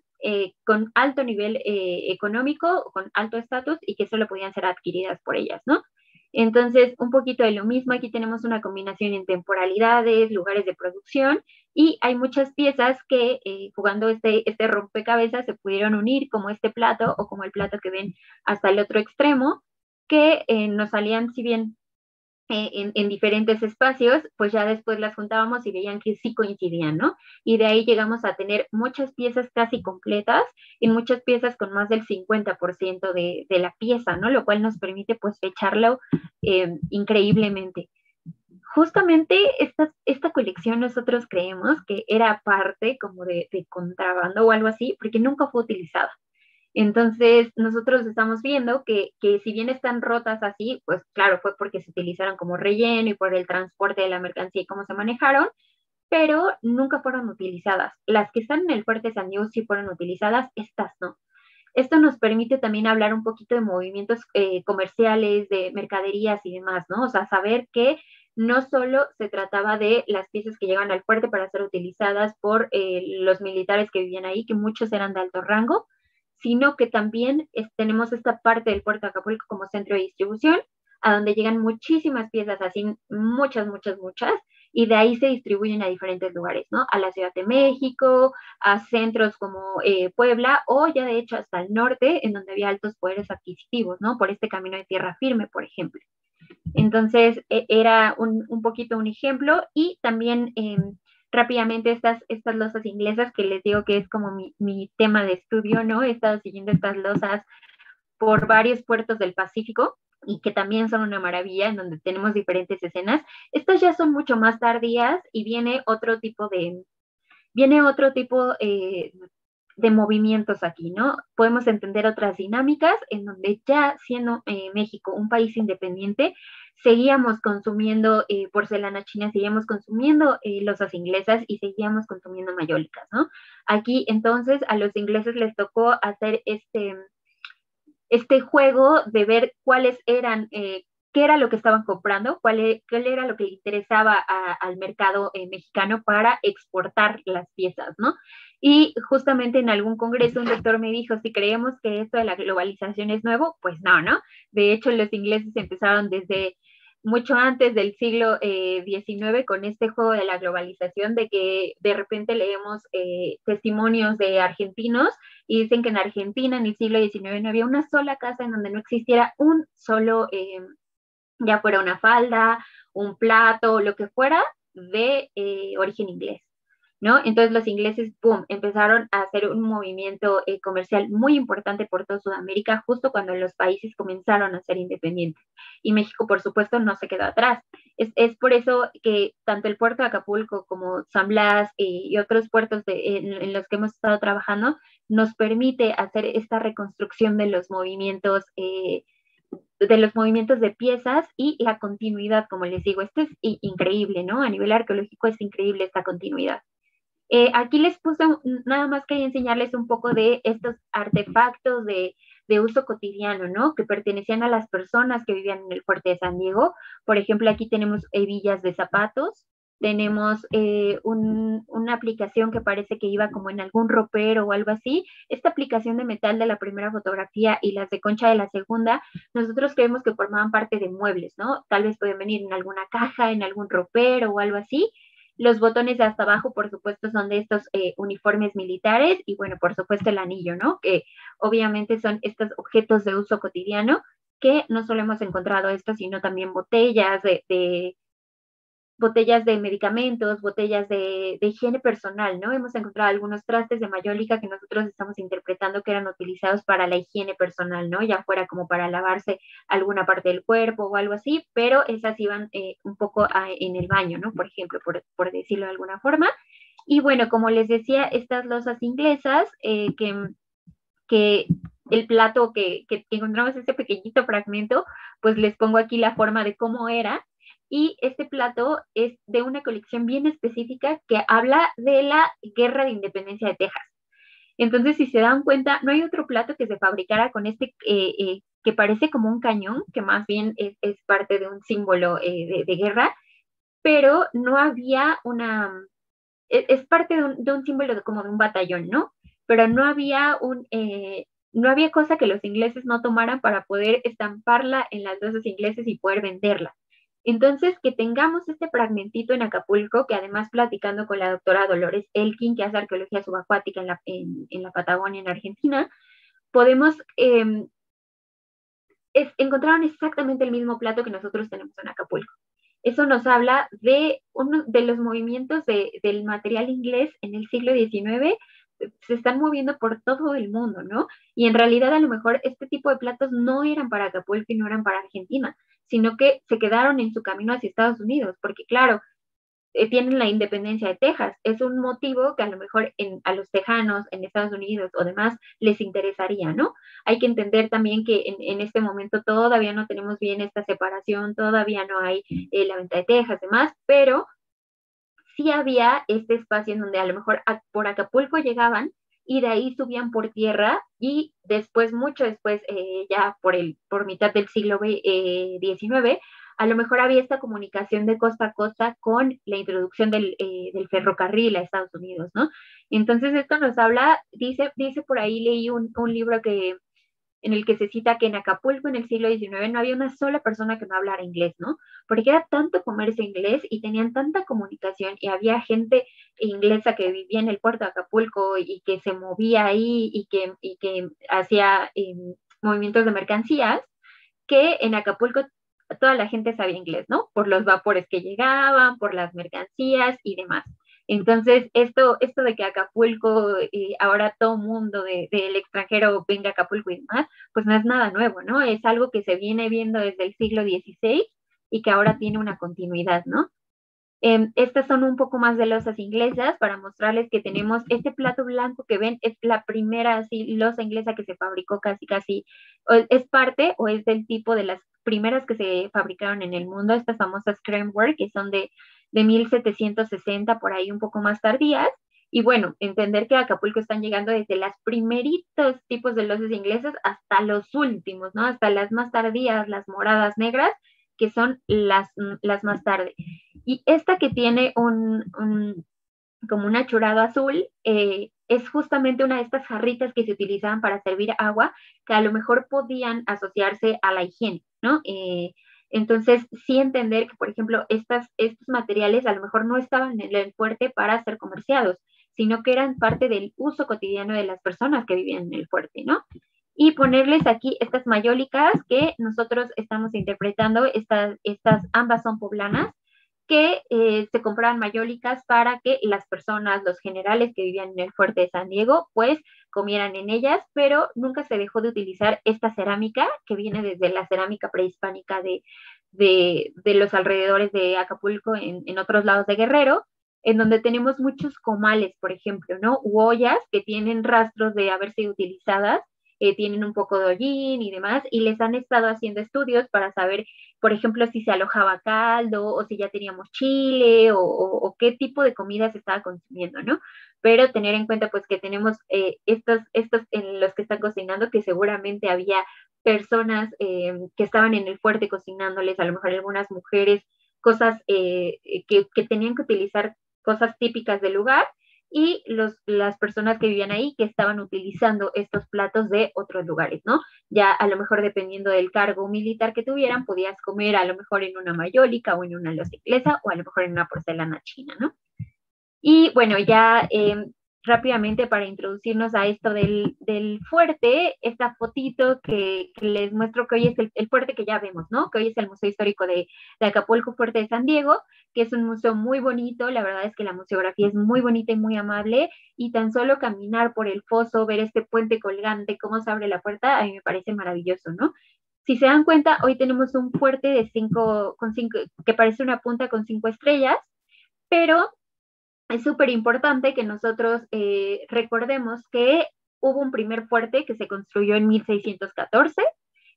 con alto nivel económico, con alto estatus y que solo podían ser adquiridas por ellas, ¿no? Entonces, un poquito de lo mismo, aquí tenemos una combinación en temporalidades, lugares de producción, y hay muchas piezas que jugando este rompecabezas se pudieron unir, como este plato o como el plato que ven hasta el otro extremo, que nos salían, si bien en diferentes espacios, pues ya después las juntábamos y veían que sí coincidían, ¿no? Y de ahí llegamos a tener muchas piezas casi completas y muchas piezas con más del 50% de la pieza, ¿no? Lo cual nos permite pues fecharlo increíblemente. Justamente esta colección nosotros creemos que era parte como de contrabando o algo así, porque nunca fue utilizada. Entonces, nosotros estamos viendo que si bien están rotas así, pues claro, fue porque se utilizaron como relleno y por el transporte de la mercancía y cómo se manejaron, pero nunca fueron utilizadas. Las que están en el Fuerte San Diego sí fueron utilizadas, estas no. Esto nos permite también hablar un poquito de movimientos comerciales, de mercaderías y demás, ¿no? O sea, saber que no solo se trataba de las piezas que llegan al fuerte para ser utilizadas por los militares que vivían ahí, que muchos eran de alto rango, sino que también tenemos esta parte del puerto de Acapulco como centro de distribución, a donde llegan muchísimas piezas, así muchas, y de ahí se distribuyen a diferentes lugares, ¿no? A la Ciudad de México, a centros como Puebla, o ya de hecho hasta el norte, en donde había altos poderes adquisitivos, ¿no? Por este camino de tierra firme, por ejemplo. Entonces, era un poquito un ejemplo, y también rápidamente estas losas inglesas, que les digo que es como mi tema de estudio, ¿no? He estado siguiendo estas losas por varios puertos del Pacífico y que también son una maravilla, en donde tenemos diferentes escenas. Estas ya son mucho más tardías y viene otro tipo de movimientos aquí, ¿no? Podemos entender otras dinámicas en donde ya siendo México un país independiente, seguíamos consumiendo porcelana china, seguíamos consumiendo losas inglesas y seguíamos consumiendo mayólicas, ¿no? Aquí entonces a los ingleses les tocó hacer este juego de ver cuáles eran, qué qué era lo que estaban comprando, cuál era lo que le interesaba al mercado mexicano para exportar las piezas, ¿no? Y justamente en algún congreso un doctor me dijo, si creemos que esto de la globalización es nuevo, pues no, ¿no? De hecho, los ingleses empezaron desde mucho antes del siglo XIX con este juego de la globalización, de que de repente leemos testimonios de argentinos y dicen que en Argentina en el siglo XIX no había una sola casa en donde no existiera un solo, ya fuera una falda, un plato, lo que fuera, de origen inglés, ¿no? Entonces los ingleses, ¡pum!, empezaron a hacer un movimiento comercial muy importante por toda Sudamérica, justo cuando los países comenzaron a ser independientes. Y México, por supuesto, no se quedó atrás. Es por eso que tanto el puerto de Acapulco como San Blas y otros puertos en los que hemos estado trabajando nos permite hacer esta reconstrucción de los movimientos de piezas y la continuidad, como les digo. Esto es increíble, ¿no? A nivel arqueológico es increíble esta continuidad. Aquí les puse, nada más quería enseñarles un poco de estos artefactos de uso cotidiano, ¿no? Que pertenecían a las personas que vivían en el fuerte de San Diego. Por ejemplo, aquí tenemos hebillas de zapatos, tenemos una aplicación que parece que iba como en algún ropero o algo así. Esta aplicación de metal de la primera fotografía y las de concha de la segunda, nosotros creemos que formaban parte de muebles, ¿no? Tal vez pueden venir en alguna caja, en algún ropero o algo así. Los botones de hasta abajo, por supuesto, son de estos uniformes militares y, bueno, por supuesto, el anillo, ¿no? Que obviamente son estos objetos de uso cotidiano que no solo hemos encontrado esto, sino también botellas de medicamentos, botellas de higiene personal, ¿no? Hemos encontrado algunos trastes de mayólica que nosotros estamos interpretando que eran utilizados para la higiene personal, ¿no? Ya fuera como para lavarse alguna parte del cuerpo o algo así, pero esas iban un poco en el baño, ¿no? Por ejemplo, por decirlo de alguna forma. Y bueno, como les decía, estas losas inglesas que el plato que encontramos, este pequeñito fragmento, pues les pongo aquí la forma de cómo era. Y este plato es de una colección bien específica que habla de la Guerra de Independencia de Texas. Entonces, si se dan cuenta, no hay otro plato que se fabricara con que parece como un cañón, que más bien es parte de un símbolo de guerra, pero no había es parte de un símbolo como de un batallón, ¿no? Pero no había cosa que los ingleses no tomaran para poder estamparla en las losas ingleses y poder venderla. Entonces, que tengamos este fragmentito en Acapulco, que además platicando con la doctora Dolores Elkin, que hace arqueología subacuática en la Patagonia, en Argentina, podemos encontraron exactamente el mismo plato que nosotros tenemos en Acapulco. Eso nos habla de uno de los movimientos del material inglés en el siglo XIX, se están moviendo por todo el mundo, ¿no? Y en realidad a lo mejor este tipo de platos no eran para Acapulco y no eran para Argentina, sino que se quedaron en su camino hacia Estados Unidos, porque claro, tienen la independencia de Texas. Es un motivo que a lo mejor a los tejanos en Estados Unidos o demás les interesaría, ¿no? Hay que entender también que en este momento todavía no tenemos bien esta separación, todavía no hay la venta de Texas, demás, pero sí había este espacio en donde a lo mejor por Acapulco llegaban y de ahí subían por tierra y después, mucho después, ya por mitad del siglo XIX, a lo mejor había esta comunicación de costa a costa con la introducción del ferrocarril a Estados Unidos, ¿no? Entonces esto nos habla, dice por ahí, leí un libro en el que se cita que en Acapulco en el siglo XIX no había una sola persona que no hablara inglés, ¿no? Porque era tanto comercio inglés y tenían tanta comunicación y había gente inglesa que vivía en el puerto de Acapulco y que se movía ahí y que hacía movimientos de mercancías, que en Acapulco toda la gente sabía inglés, ¿no? Por los vapores que llegaban, por las mercancías y demás. Entonces, esto de que Acapulco, ahora todo mundo del extranjero venga a Acapulco y demás, pues no es nada nuevo, ¿no? Es algo que se viene viendo desde el siglo XVI y que ahora tiene una continuidad, ¿no? Estas son un poco más de losas inglesas para mostrarles que tenemos este plato blanco que ven, es la primera así, losa inglesa que se fabricó casi, es parte o es del tipo de las primeras que se fabricaron en el mundo, estas famosas Cranware, que son de 1760, por ahí un poco más tardías. Y bueno, entender que a Acapulco están llegando desde las primeritos tipos de losas inglesas hasta los últimos, ¿no? Hasta las más tardías, las moradas negras, que son las más tarde. Y esta que tiene como un achurado azul, es justamente una de estas jarritas que se utilizaban para servir agua, que a lo mejor podían asociarse a la higiene, ¿no? Entonces, sí entender que, por ejemplo, estos materiales a lo mejor no estaban en el fuerte para ser comerciados, sino que eran parte del uso cotidiano de las personas que vivían en el fuerte, ¿no? Y ponerles aquí estas mayólicas que nosotros estamos interpretando, estas ambas son poblanas, que se compraban mayólicas para que las personas, los generales que vivían en el fuerte de San Diego, pues comieran en ellas, pero nunca se dejó de utilizar esta cerámica que viene desde la cerámica prehispánica de los alrededores de Acapulco en otros lados de Guerrero, en donde tenemos muchos comales, por ejemplo, ¿no? U ollas que tienen rastros de haber sido utilizadas, tienen un poco de hollín y demás, y les han estado haciendo estudios para saber, por ejemplo, si se alojaba caldo o si ya teníamos chile o qué tipo de comida se estaba consumiendo, ¿no? Pero tener en cuenta pues que tenemos estos en los que están cocinando, que seguramente había personas que estaban en el fuerte cocinándoles, a lo mejor algunas mujeres, cosas que tenían que utilizar cosas típicas del lugar, y las personas que vivían ahí que estaban utilizando estos platos de otros lugares, ¿no? Ya a lo mejor dependiendo del cargo militar que tuvieran, podías comer a lo mejor en una mayólica o en una loza inglesa o a lo mejor en una porcelana china, ¿no? Y bueno, ya rápidamente para introducirnos a esto del fuerte, esta fotito que les muestro que hoy es el fuerte que ya vemos, ¿no? Que hoy es el Museo Histórico de Acapulco, Fuerte de San Diego, que es un museo muy bonito, la verdad es que la museografía es muy bonita y muy amable, y tan solo caminar por el foso, ver este puente colgante, cómo se abre la puerta, a mí me parece maravilloso, ¿no? Si se dan cuenta, hoy tenemos un fuerte de que parece una punta con 5 estrellas, pero es súper importante que nosotros recordemos que hubo un primer fuerte que se construyó en 1614.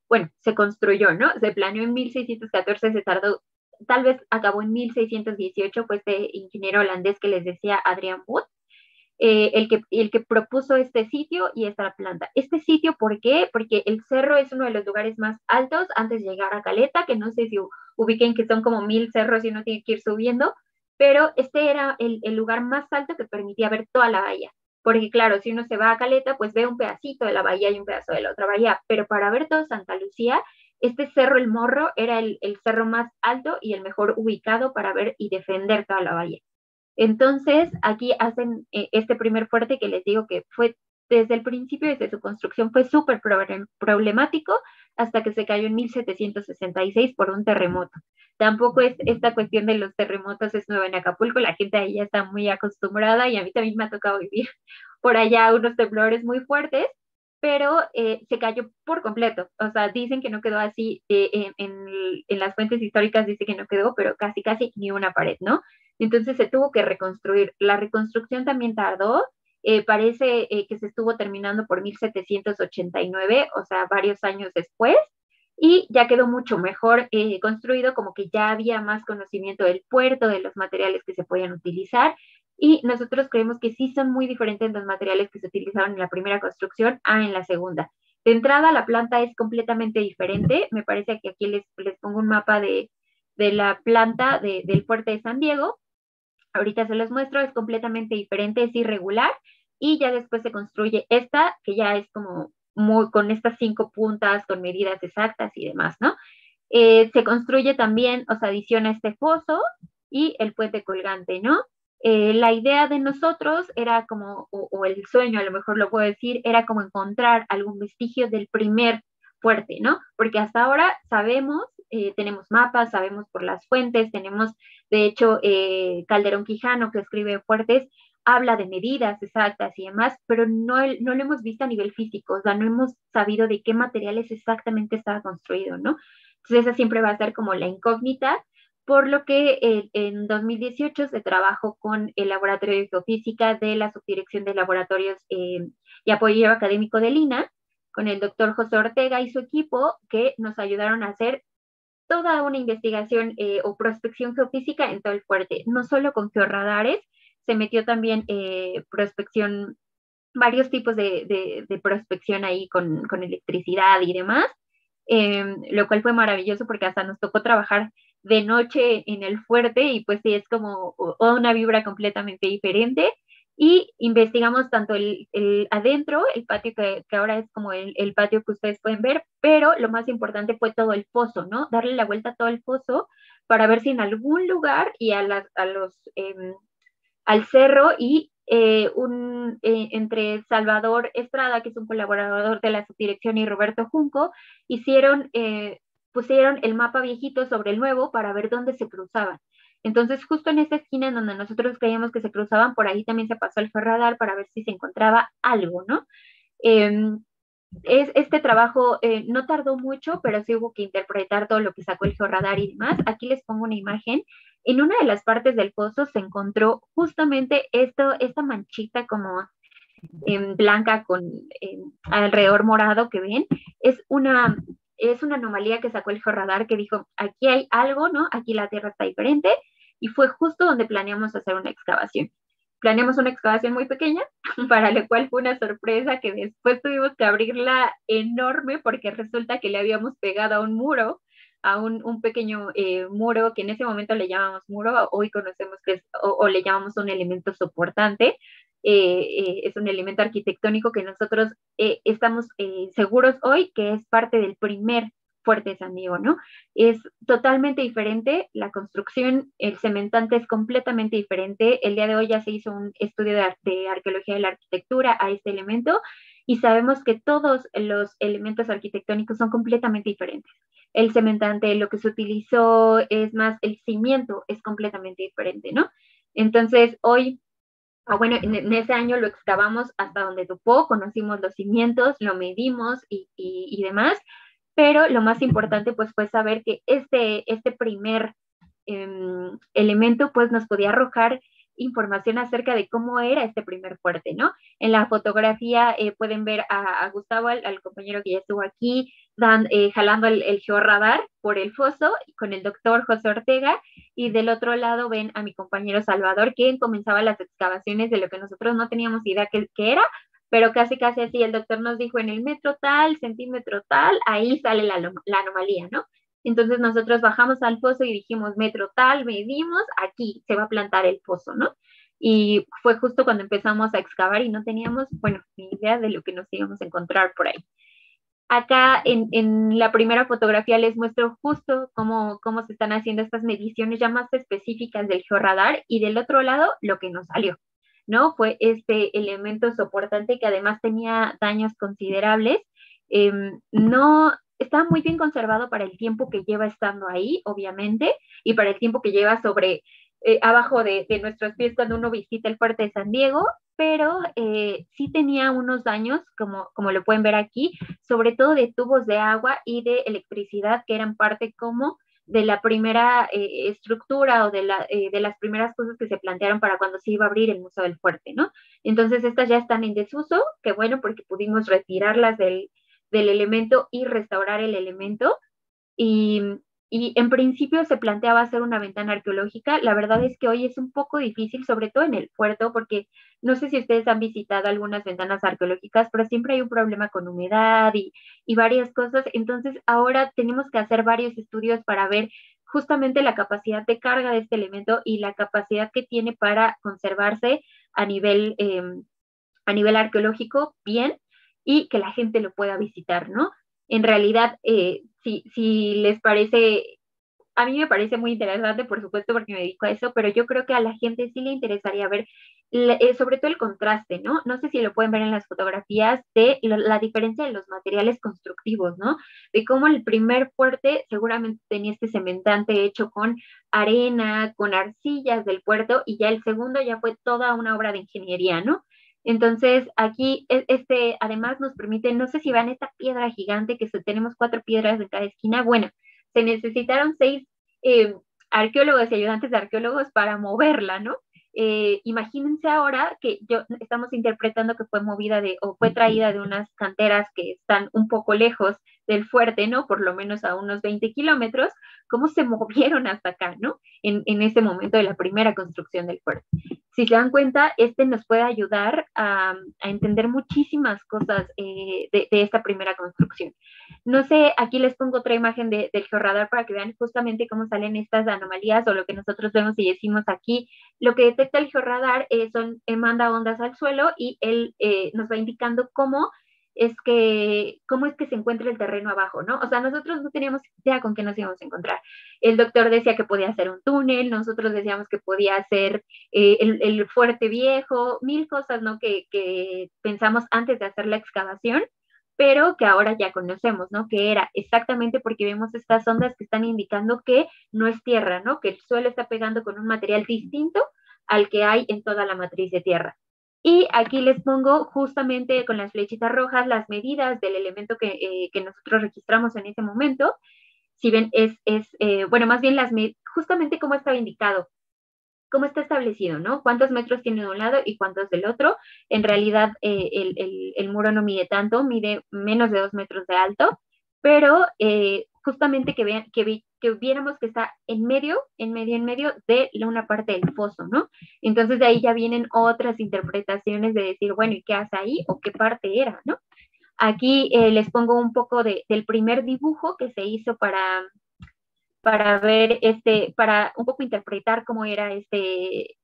Bueno, se construyó, ¿no? Se planeó en 1614, se tardó, tal vez acabó en 1618, fue este ingeniero holandés que les decía, Adrian Wood, el que propuso este sitio y esta planta. Este sitio, ¿por qué? Porque el cerro es uno de los lugares más altos antes de llegar a Caleta, que no sé si ubiquen que son como 1000 cerros y uno tiene que ir subiendo, pero este era el lugar más alto que permitía ver toda la bahía. Porque claro, si uno se va a Caleta, pues ve un pedacito de la bahía y un pedazo de la otra bahía, pero para ver todo Santa Lucía, este cerro El Morro era el cerro más alto y el mejor ubicado para ver y defender toda la bahía. Entonces, aquí hacen este primer fuerte que les digo que fue desde el principio, desde su construcción, fue súper problemático hasta que se cayó en 1766 por un terremoto. Tampoco es esta cuestión de los terremotos es nueva en Acapulco, la gente ahí ya está muy acostumbrada y a mí también me ha tocado vivir por allá unos temblores muy fuertes, pero se cayó por completo. O sea, dicen que no quedó así, en las fuentes históricas dice que no quedó, pero casi, casi ni una pared, ¿no? Entonces se tuvo que reconstruir. La reconstrucción también tardó, parece que se estuvo terminando por 1789, o sea, varios años después, y ya quedó mucho mejor construido, como que ya había más conocimiento del puerto, de los materiales que se podían utilizar, y nosotros creemos que sí son muy diferentes los materiales que se utilizaron en la primera construcción a en la segunda. De entrada, la planta es completamente diferente. Me parece que aquí les pongo un mapa de la planta del fuerte de San Diego. Ahorita se los muestro, es completamente diferente, es irregular, y ya después se construye esta, que ya es como muy, con estas 5 puntas, con medidas exactas y demás, ¿no? Se construye también, o sea, adiciona este foso y el puente colgante, ¿no? La idea de nosotros era como, o el sueño, a lo mejor lo puedo decir, era como encontrar algún vestigio del primer fuerte, ¿no? Porque hasta ahora sabemos, tenemos mapas, sabemos por las fuentes, tenemos, de hecho, Calderón Quijano, que escribe fuertes, habla de medidas exactas y demás, pero no lo hemos visto a nivel físico, o sea, no hemos sabido de qué materiales exactamente estaba construido, ¿no? Entonces esa siempre va a ser como la incógnita, por lo que en 2018 se trabajó con el Laboratorio de Geofísica de la Subdirección de Laboratorios y Apoyo Académico de Lina, con el doctor José Ortega y su equipo, que nos ayudaron a hacer toda una investigación o prospección geofísica en todo el fuerte, no solo con georradares, se metió también prospección, varios tipos de prospección ahí con electricidad y demás, lo cual fue maravilloso porque hasta nos tocó trabajar de noche en el fuerte y pues sí, es como una vibra completamente diferente. Y investigamos tanto el adentro, el patio que ahora es como el patio que ustedes pueden ver, pero lo más importante fue todo el foso, ¿no? Darle la vuelta a todo el foso para ver si en algún lugar y al cerro y entre Salvador Estrada, que es un colaborador de la subdirección, y Roberto Junco, pusieron el mapa viejito sobre el nuevo para ver dónde se cruzaban. Entonces, justo en esta esquina en donde nosotros creíamos que se cruzaban, por ahí también se pasó el radar para ver si se encontraba algo, ¿no? Eh, este trabajo no tardó mucho, pero sí hubo que interpretar todo lo que sacó el georradar y demás. Aquí les pongo una imagen. En una de las partes del pozo se encontró justamente esta manchita como blanca con alrededor morado que ven. Es una, es una anomalía que sacó el georradar que dijo, aquí hay algo, ¿no? Aquí la tierra está diferente. Y fue justo donde planeamos hacer una excavación. Planeamos una excavación muy pequeña, para lo cual fue una sorpresa que después tuvimos que abrirla enorme porque resulta que le habíamos pegado a un muro, a un pequeño muro que en ese momento le llamamos muro, hoy conocemos que es, o le llamamos un elemento soportante. Es un elemento arquitectónico que nosotros estamos seguros hoy que es parte del primer fuerte de San Diego, ¿no? Es totalmente diferente, la construcción, el cementante es completamente diferente. El día de hoy ya se hizo un estudio de arqueología de la arquitectura a este elemento y sabemos que todos los elementos arquitectónicos son completamente diferentes. El cementante, lo que se utilizó, es más, el cimiento es completamente diferente, ¿no? Entonces, hoy bueno, en ese año lo excavamos hasta donde topó, conocimos los cimientos, lo medimos y demás, pero lo más importante pues fue saber que este primer elemento pues nos podía arrojar información acerca de cómo era este primer fuerte, ¿no? En la fotografía pueden ver a Gustavo, al compañero que ya estuvo aquí, jalando el georradar por el foso con el doctor José Ortega, y del otro lado ven a mi compañero Salvador, quien comenzaba las excavaciones de lo que nosotros no teníamos idea que era, pero casi así el doctor nos dijo en el metro tal, centímetro tal, ahí sale la anomalía, ¿no? Entonces nosotros bajamos al foso y dijimos, metro tal, medimos, aquí se va a plantar el foso, ¿no? Y fue justo cuando empezamos a excavar y no teníamos, bueno, ni idea de lo que nos íbamos a encontrar por ahí. Acá en la primera fotografía les muestro justo cómo se están haciendo estas mediciones ya más específicas del georradar, y del otro lado lo que nos salió, ¿no? Fue este elemento soportante que además tenía daños considerables. No está muy bien conservado para el tiempo que lleva estando ahí, obviamente, y para el tiempo que lleva abajo de nuestros pies cuando uno visita el fuerte de San Diego, pero sí tenía unos daños, como lo pueden ver aquí, sobre todo de tubos de agua y de electricidad, que eran parte como de la primera estructura o de las primeras cosas que se plantearon para cuando se iba a abrir el Museo del Fuerte, ¿no? Entonces estas ya están en desuso, que bueno, porque pudimos retirarlas del elemento y restaurar el elemento. Y, y en principio se planteaba hacer una ventana arqueológica. La verdad es que hoy es un poco difícil, sobre todo en el puerto, porque no sé si ustedes han visitado algunas ventanas arqueológicas, pero siempre hay un problema con humedad y varias cosas. Entonces ahora tenemos que hacer varios estudios para ver justamente la capacidad de carga de este elemento y la capacidad que tiene para conservarse a nivel arqueológico bien, y que la gente lo pueda visitar, ¿no? En realidad, si les parece, a mí me parece muy interesante, por supuesto, porque me dedico a eso, pero yo creo que a la gente sí le interesaría ver sobre todo el contraste, ¿no? No sé si lo pueden ver en las fotografías de la diferencia de los materiales constructivos, ¿no? De cómo el primer fuerte seguramente tenía este cementante hecho con arena, con arcillas del puerto, y ya el segundo ya fue toda una obra de ingeniería, ¿no? Entonces, aquí además nos permite, no sé si van esta piedra gigante tenemos 4 piedras en cada esquina. Bueno, se necesitaron 6 arqueólogos y ayudantes de arqueólogos para moverla, ¿no? Imagínense ahora que estamos interpretando que fue movida o fue traída de unas canteras que están un poco lejos del fuerte, ¿no? Por lo menos a unos 20 kilómetros, cómo se movieron hasta acá, ¿no? En ese momento de la primera construcción del fuerte. Si se dan cuenta, nos puede ayudar a entender muchísimas cosas de esta primera construcción. No sé, aquí les pongo otra imagen del georradar para que vean justamente cómo salen estas anomalías o lo que nosotros vemos y decimos aquí. Lo que detecta el georradar manda ondas al suelo y él nos va indicando cómo es que se encuentra el terreno abajo, ¿no? O sea, nosotros no teníamos idea con qué nos íbamos a encontrar. El doctor decía que podía ser un túnel, nosotros decíamos que podía ser el fuerte viejo, mil cosas, ¿no? Que pensamos antes de hacer la excavación, pero que ahora ya conocemos, ¿no? Que era exactamente porque vemos estas ondas que están indicando que no es tierra, ¿no? Que el suelo está pegando con un material distinto al que hay en toda la matriz de tierra. Y aquí les pongo justamente con las flechitas rojas las medidas del elemento que nosotros registramos en ese momento. Si ven, bueno, más bien justamente cómo estaba indicado, cómo está establecido, ¿no? ¿Cuántos metros tiene de un lado y cuántos del otro? En realidad, el muro no mide tanto, mide menos de 2 metros de alto, pero justamente que viéramos que está en medio de una parte del foso, ¿no? Entonces de ahí ya vienen otras interpretaciones de decir, bueno, ¿y qué hace ahí? ¿O qué parte era, ¿no? Aquí les pongo un poco del primer dibujo que se hizo para ver para un poco interpretar cómo era este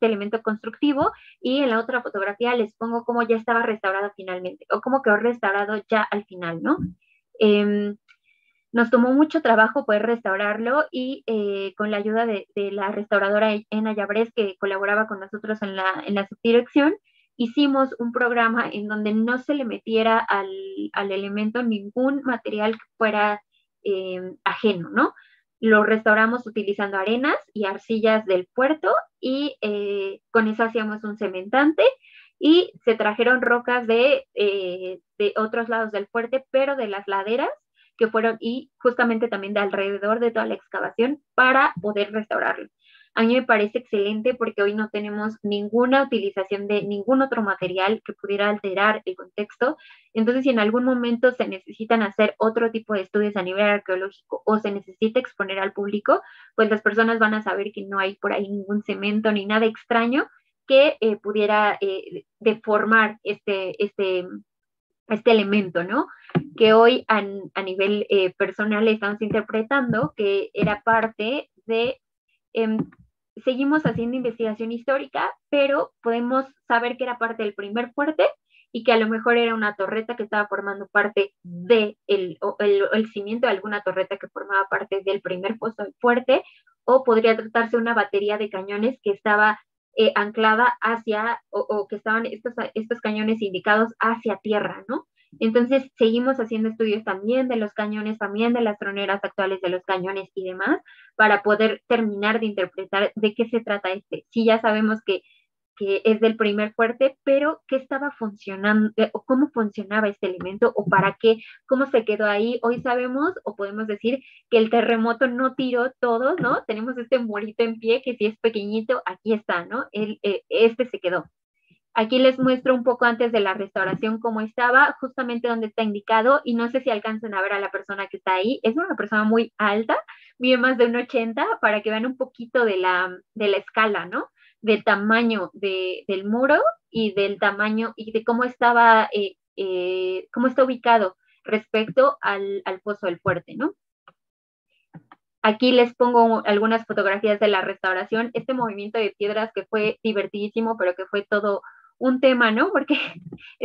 elemento constructivo, y en la otra fotografía les pongo cómo ya estaba restaurado finalmente, o cómo quedó restaurado ya al final, ¿no? Nos tomó mucho trabajo poder restaurarlo y con la ayuda de la restauradora Ena Llabres, que colaboraba con nosotros en la subdirección, hicimos un programa en donde no se le metiera al elemento ningún material que fuera ajeno, ¿no? Lo restauramos utilizando arenas y arcillas del puerto y con eso hacíamos un cementante, y se trajeron rocas de otros lados del fuerte, pero de las laderas que fueron, y justamente también de alrededor de toda la excavación, para poder restaurarlo. A mí me parece excelente porque hoy no tenemos ninguna utilización de ningún otro material que pudiera alterar el contexto. Entonces, si en algún momento se necesitan hacer otro tipo de estudios a nivel arqueológico o se necesita exponer al público, pues las personas van a saber que no hay por ahí ningún cemento ni nada extraño que pudiera deformar este elemento, ¿no? Que hoy a nivel personal estamos interpretando que era parte de... seguimos haciendo investigación histórica, pero podemos saber que era parte del primer fuerte y que a lo mejor era una torreta que estaba formando parte del el cimiento de alguna torreta que formaba parte del primer foso del fuerte, o podría tratarse de una batería de cañones que estaba anclada hacia, o que estaban estos cañones indicados hacia tierra, ¿no? Entonces seguimos haciendo estudios también de los cañones, también de las troneras actuales de los cañones y demás, para poder terminar de interpretar de qué se trata Sí, ya sabemos que es del primer fuerte, pero qué estaba funcionando, o cómo funcionaba este elemento, o para qué, cómo se quedó ahí. Hoy sabemos, o podemos decir, que el terremoto no tiró todo, ¿no? Tenemos este murito en pie, que si es pequeñito, aquí está, ¿no? Este se quedó. Aquí les muestro un poco antes de la restauración cómo estaba, justamente donde está indicado, y no sé si alcanzan a ver a la persona que está ahí. Es una persona muy alta, mide más de 1,80, para que vean un poquito de la escala, ¿no? Del tamaño del muro y del tamaño y de cómo estaba, cómo está ubicado respecto al foso del fuerte, ¿no? Aquí les pongo algunas fotografías de la restauración, este movimiento de piedras que fue divertidísimo, pero que fue todo un tema, ¿no? Porque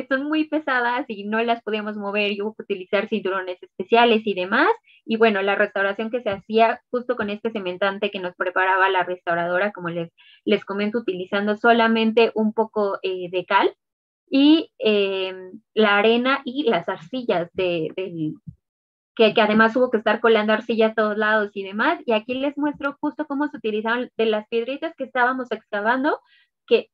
son muy pesadas y no las podíamos mover, y hubo que utilizar cinturones especiales y demás. Y bueno, la restauración que se hacía justo con este cementante que nos preparaba la restauradora, como les comento, utilizando solamente un poco de cal y la arena y las arcillas que además hubo que estar colando arcilla a todos lados y demás. Y aquí les muestro justo cómo se utilizaban de las piedritas que estábamos excavando, que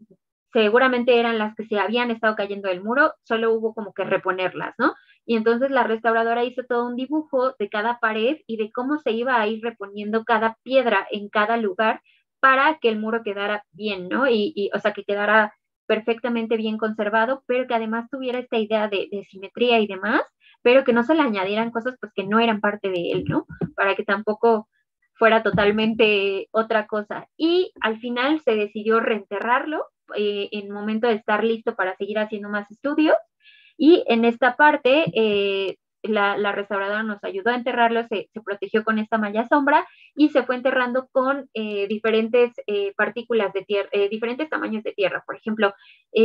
seguramente eran las que se habían estado cayendo del muro, solo hubo como que reponerlas, ¿no? Y entonces la restauradora hizo todo un dibujo de cada pared y de cómo se iba a ir reponiendo cada piedra en cada lugar para que el muro quedara bien, ¿no? O sea, que quedara perfectamente bien conservado, pero que además tuviera esta idea de simetría y demás, pero que no se le añadieran cosas pues que no eran parte de él, ¿no? Para que tampoco fuera totalmente otra cosa. Y al final se decidió reenterrarlo en el momento de estar listo para seguir haciendo más estudios. Y en esta parte, la restauradora nos ayudó a enterrarlo, se protegió con esta malla sombra y se fue enterrando con diferentes partículas de tierra, diferentes tamaños de tierra. Por ejemplo,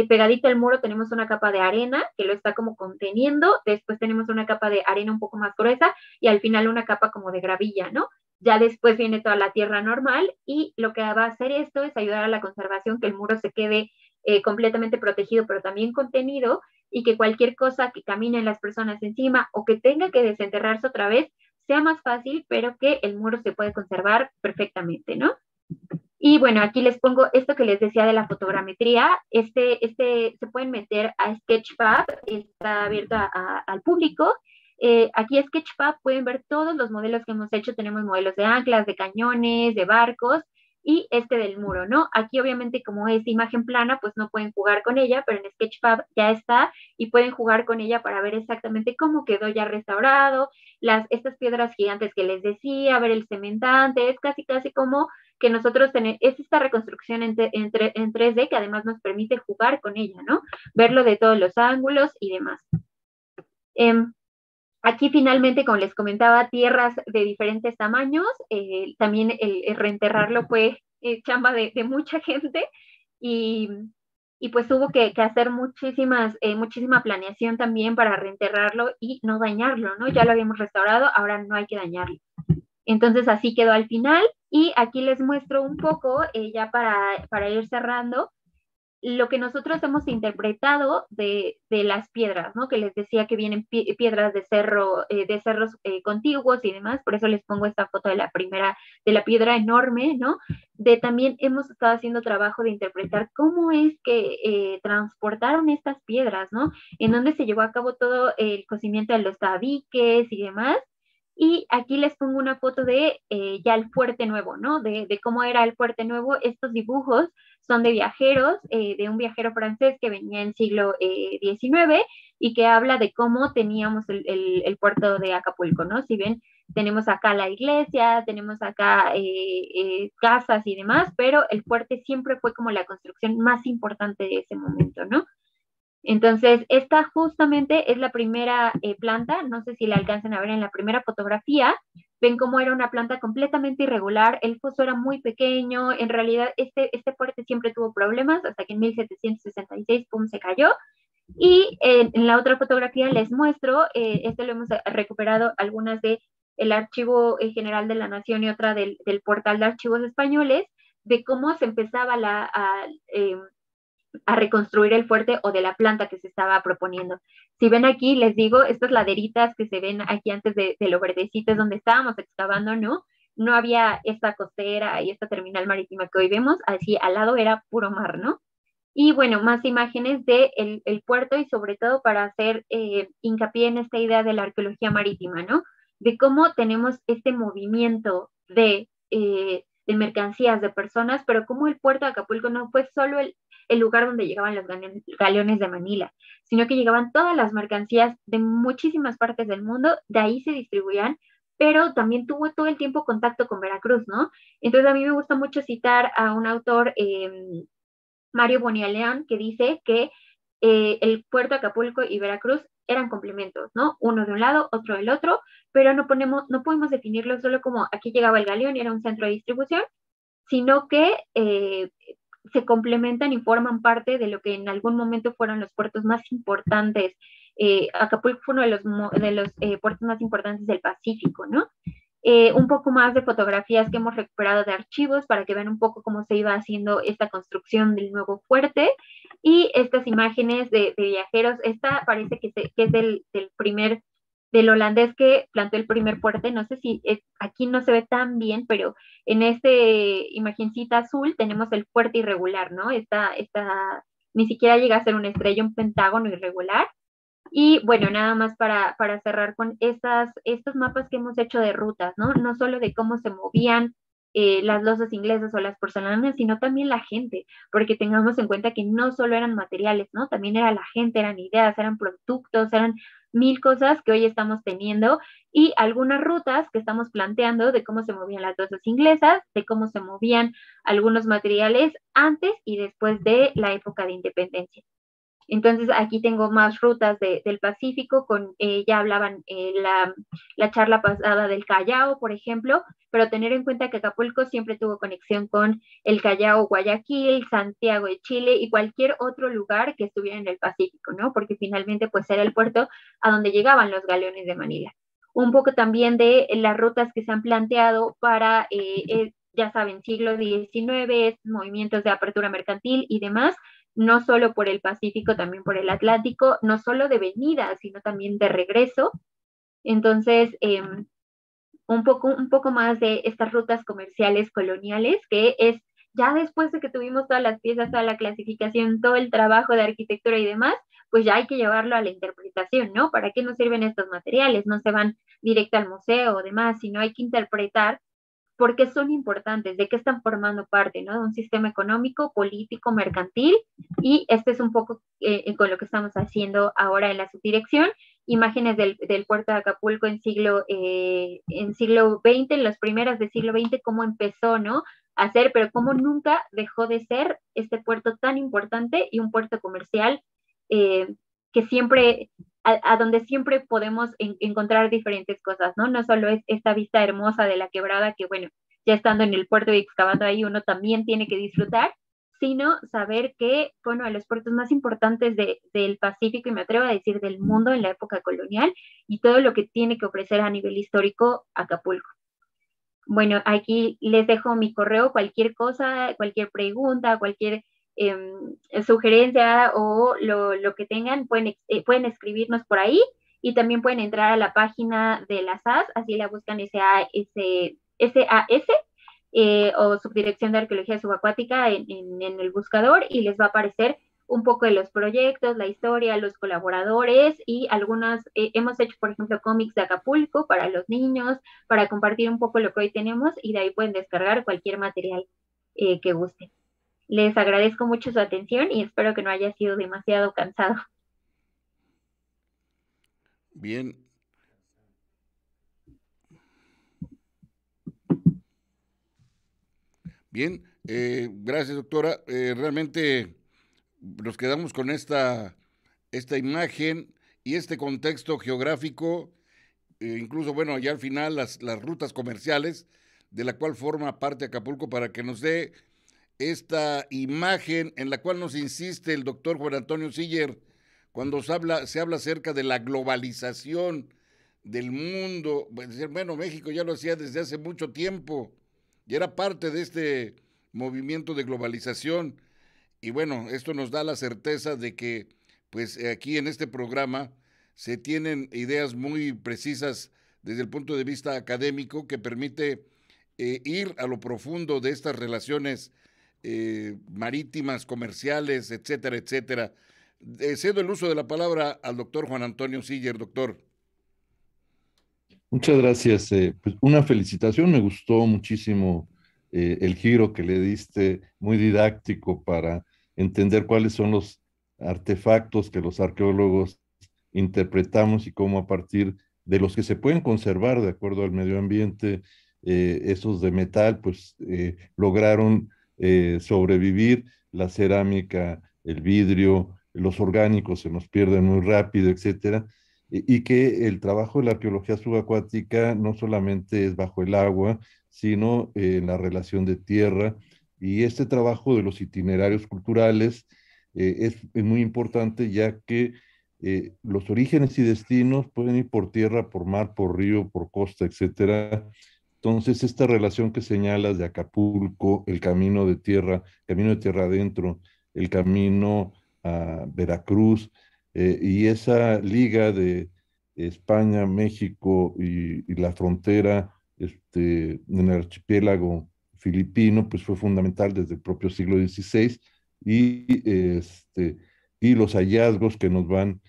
pegadito al muro tenemos una capa de arena que lo está como conteniendo, después tenemos una capa de arena un poco más gruesa y al final una capa como de gravilla, ¿no? Ya después viene toda la tierra normal y lo que va a hacer esto es ayudar a la conservación, que el muro se quede completamente protegido, pero también contenido, y que cualquier cosa que caminen las personas encima o que tenga que desenterrarse otra vez sea más fácil, pero que el muro se puede conservar perfectamente, ¿no? Y bueno, aquí les pongo esto que les decía de la fotogrametría. Se pueden meter a Sketchfab, está abierto al público. Aquí Sketchfab pueden ver todos los modelos que hemos hecho. Tenemos modelos de anclas, de cañones, de barcos y este del muro, ¿no? Aquí obviamente como es imagen plana, pues no pueden jugar con ella, pero en Sketchfab ya está y pueden jugar con ella para ver exactamente cómo quedó ya restaurado, estas piedras gigantes que les decía, ver el cementante, es casi como que nosotros tenemos, es esta reconstrucción en 3D que además nos permite jugar con ella, ¿no? Verlo de todos los ángulos y demás. Aquí finalmente, como les comentaba, tierras de diferentes tamaños, también el reenterrarlo fue chamba de mucha gente y pues hubo que hacer muchísima planeación también para reenterrarlo y no dañarlo, ¿no? Ya lo habíamos restaurado, ahora no hay que dañarlo. Entonces así quedó al final y aquí les muestro un poco, ya para ir cerrando, lo que nosotros hemos interpretado de las piedras, ¿no? Que les decía que vienen piedras de cerros contiguos y demás, por eso les pongo esta foto de la piedra enorme, ¿no? También hemos estado haciendo trabajo de interpretar cómo es que transportaron estas piedras, ¿no? En dónde se llevó a cabo todo el cocimiento de los tabiques y demás. Y aquí les pongo una foto de ya el Fuerte Nuevo, ¿no? De cómo era el Fuerte Nuevo. Estos dibujos son de viajeros, de un viajero francés que venía en siglo XIX y que habla de cómo teníamos el puerto de Acapulco, ¿no? Si ven, tenemos acá la iglesia, tenemos acá casas y demás, pero el fuerte siempre fue como la construcción más importante de ese momento, ¿no? Entonces, esta justamente es la primera planta, no sé si la alcanzan a ver en la primera fotografía, ven cómo era una planta completamente irregular, el foso era muy pequeño, en realidad este puente siempre tuvo problemas, hasta que en 1766, pum, se cayó, y en la otra fotografía les muestro, este lo hemos recuperado algunas de el Archivo General de la Nación y otra del portal de archivos españoles, de cómo se empezaba a reconstruir el fuerte o de la planta que se estaba proponiendo. Si ven aquí, les digo, estas laderitas que se ven aquí antes de lo verdecito es donde estábamos excavando, ¿no? No había esta costera y esta terminal marítima que hoy vemos, así al lado era puro mar, ¿no? Y bueno, más imágenes de el puerto y sobre todo para hacer hincapié en esta idea de la arqueología marítima, ¿no? De cómo tenemos este movimiento de mercancías, de personas, pero cómo el puerto de Acapulco no fue solo el lugar donde llegaban los galeones de Manila, sino que llegaban todas las mercancías de muchísimas partes del mundo, de ahí se distribuían, pero también tuvo todo el tiempo contacto con Veracruz, ¿no? Entonces a mí me gusta mucho citar a un autor, Mario Bonilla León, que dice que el puerto de Acapulco y Veracruz eran complementos, ¿no? Uno de un lado, otro del otro, pero no podemos definirlo solo como aquí llegaba el galeón y era un centro de distribución, sino que se complementan y forman parte de lo que en algún momento fueron los puertos más importantes. Acapulco fue uno de los puertos más importantes del Pacífico, ¿no? Un poco más de fotografías que hemos recuperado de archivos para que vean un poco cómo se iba haciendo esta construcción del nuevo fuerte y estas imágenes de viajeros. Esta parece que es del holandés que plantó el primer fuerte. No sé si aquí no se ve tan bien, pero en imagencita azul tenemos el fuerte irregular, ¿no? Ni siquiera llega a ser una estrella, un pentágono irregular. Y bueno, nada más para cerrar con estos mapas que hemos hecho de rutas, ¿no? No solo de cómo se movían las losas inglesas o las porcelanas, sino también la gente, porque tengamos en cuenta que no solo eran materiales, ¿no? También era la gente, eran ideas, eran productos, eran mil cosas que hoy estamos teniendo y algunas rutas que estamos planteando de cómo se movían las losas inglesas, de cómo se movían algunos materiales antes y después de la época de independencia. Entonces aquí tengo más rutas del Pacífico, ya hablaban la charla pasada del Callao, por ejemplo, pero tener en cuenta que Acapulco siempre tuvo conexión con el Callao, Guayaquil, Santiago de Chile y cualquier otro lugar que estuviera en el Pacífico, ¿no? Porque finalmente pues era el puerto a donde llegaban los galeones de Manila. Un poco también de las rutas que se han planteado para, ya saben, siglo XIX, movimientos de apertura mercantil y demás, no solo por el Pacífico, también por el Atlántico, no solo de venida, sino también de regreso. Entonces, un poco más de estas rutas comerciales coloniales, que es ya después de que tuvimos todas las piezas, toda la clasificación, todo el trabajo de arquitectura y demás, pues ya hay que llevarlo a la interpretación, ¿no? ¿Para qué nos sirven estos materiales? No se van directo al museo o demás, sino hay que interpretar porque son importantes, de qué están formando parte, ¿no? De un sistema económico, político, mercantil, y este es un poco con lo que estamos haciendo ahora en la subdirección, imágenes del puerto de Acapulco en siglo XX, en las primeras del siglo XX, cómo empezó, ¿no? A ser, pero cómo nunca dejó de ser este puerto tan importante y un puerto comercial que siempre a donde siempre podemos encontrar diferentes cosas, ¿no? No solo es esta vista hermosa de la quebrada que, bueno, ya estando en el puerto y excavando ahí uno también tiene que disfrutar, sino saber que fue uno de los puertos más importantes del Pacífico y me atrevo a decir del mundo en la época colonial y todo lo que tiene que ofrecer a nivel histórico Acapulco. Bueno, aquí les dejo mi correo, cualquier cosa, cualquier pregunta, cualquier sugerencia o lo que tengan, pueden escribirnos por ahí y también pueden entrar a la página de la SAS, así la buscan SAS, o Subdirección de Arqueología Subacuática en el buscador y les va a aparecer un poco de los proyectos, la historia, los colaboradores y algunas, hemos hecho, por ejemplo, cómics de Acapulco para los niños, para compartir un poco lo que hoy tenemos y de ahí pueden descargar cualquier material que gusten. Les agradezco mucho su atención y espero que no haya sido demasiado cansado. Bien. Bien, gracias doctora. Realmente nos quedamos con esta imagen y este contexto geográfico, incluso, bueno, ya al final las rutas comerciales de la cual forma parte Acapulco para que nos dé esta imagen en la cual nos insiste el doctor Juan Antonio Siller cuando se habla acerca de la globalización del mundo. Bueno, México ya lo hacía desde hace mucho tiempo y era parte de este movimiento de globalización. Y bueno, esto nos da la certeza de que, pues aquí en este programa se tienen ideas muy precisas desde el punto de vista académico que permite ir a lo profundo de estas relaciones marítimas, comerciales, etcétera, etcétera. Cedo el uso de la palabra al doctor Juan Antonio Siller, doctor. Muchas gracias. Pues una felicitación, me gustó muchísimo el giro que le diste, muy didáctico para entender cuáles son los artefactos que los arqueólogos interpretamos y cómo a partir de los que se pueden conservar de acuerdo al medio ambiente, esos de metal, pues lograron sobrevivir. La cerámica, el vidrio, los orgánicos se nos pierden muy rápido, etcétera. Y que el trabajo de la arqueología subacuática no solamente es bajo el agua, sino en la relación de tierra. Y este trabajo de los itinerarios culturales es muy importante ya que los orígenes y destinos pueden ir por tierra, por mar, por río, por costa, etcétera. Entonces, esta relación que señalas de Acapulco, el camino de tierra adentro, el camino a Veracruz, y esa liga de España, México y la frontera en el archipiélago filipino, pues fue fundamental desde el propio siglo XVI y los hallazgos que nos van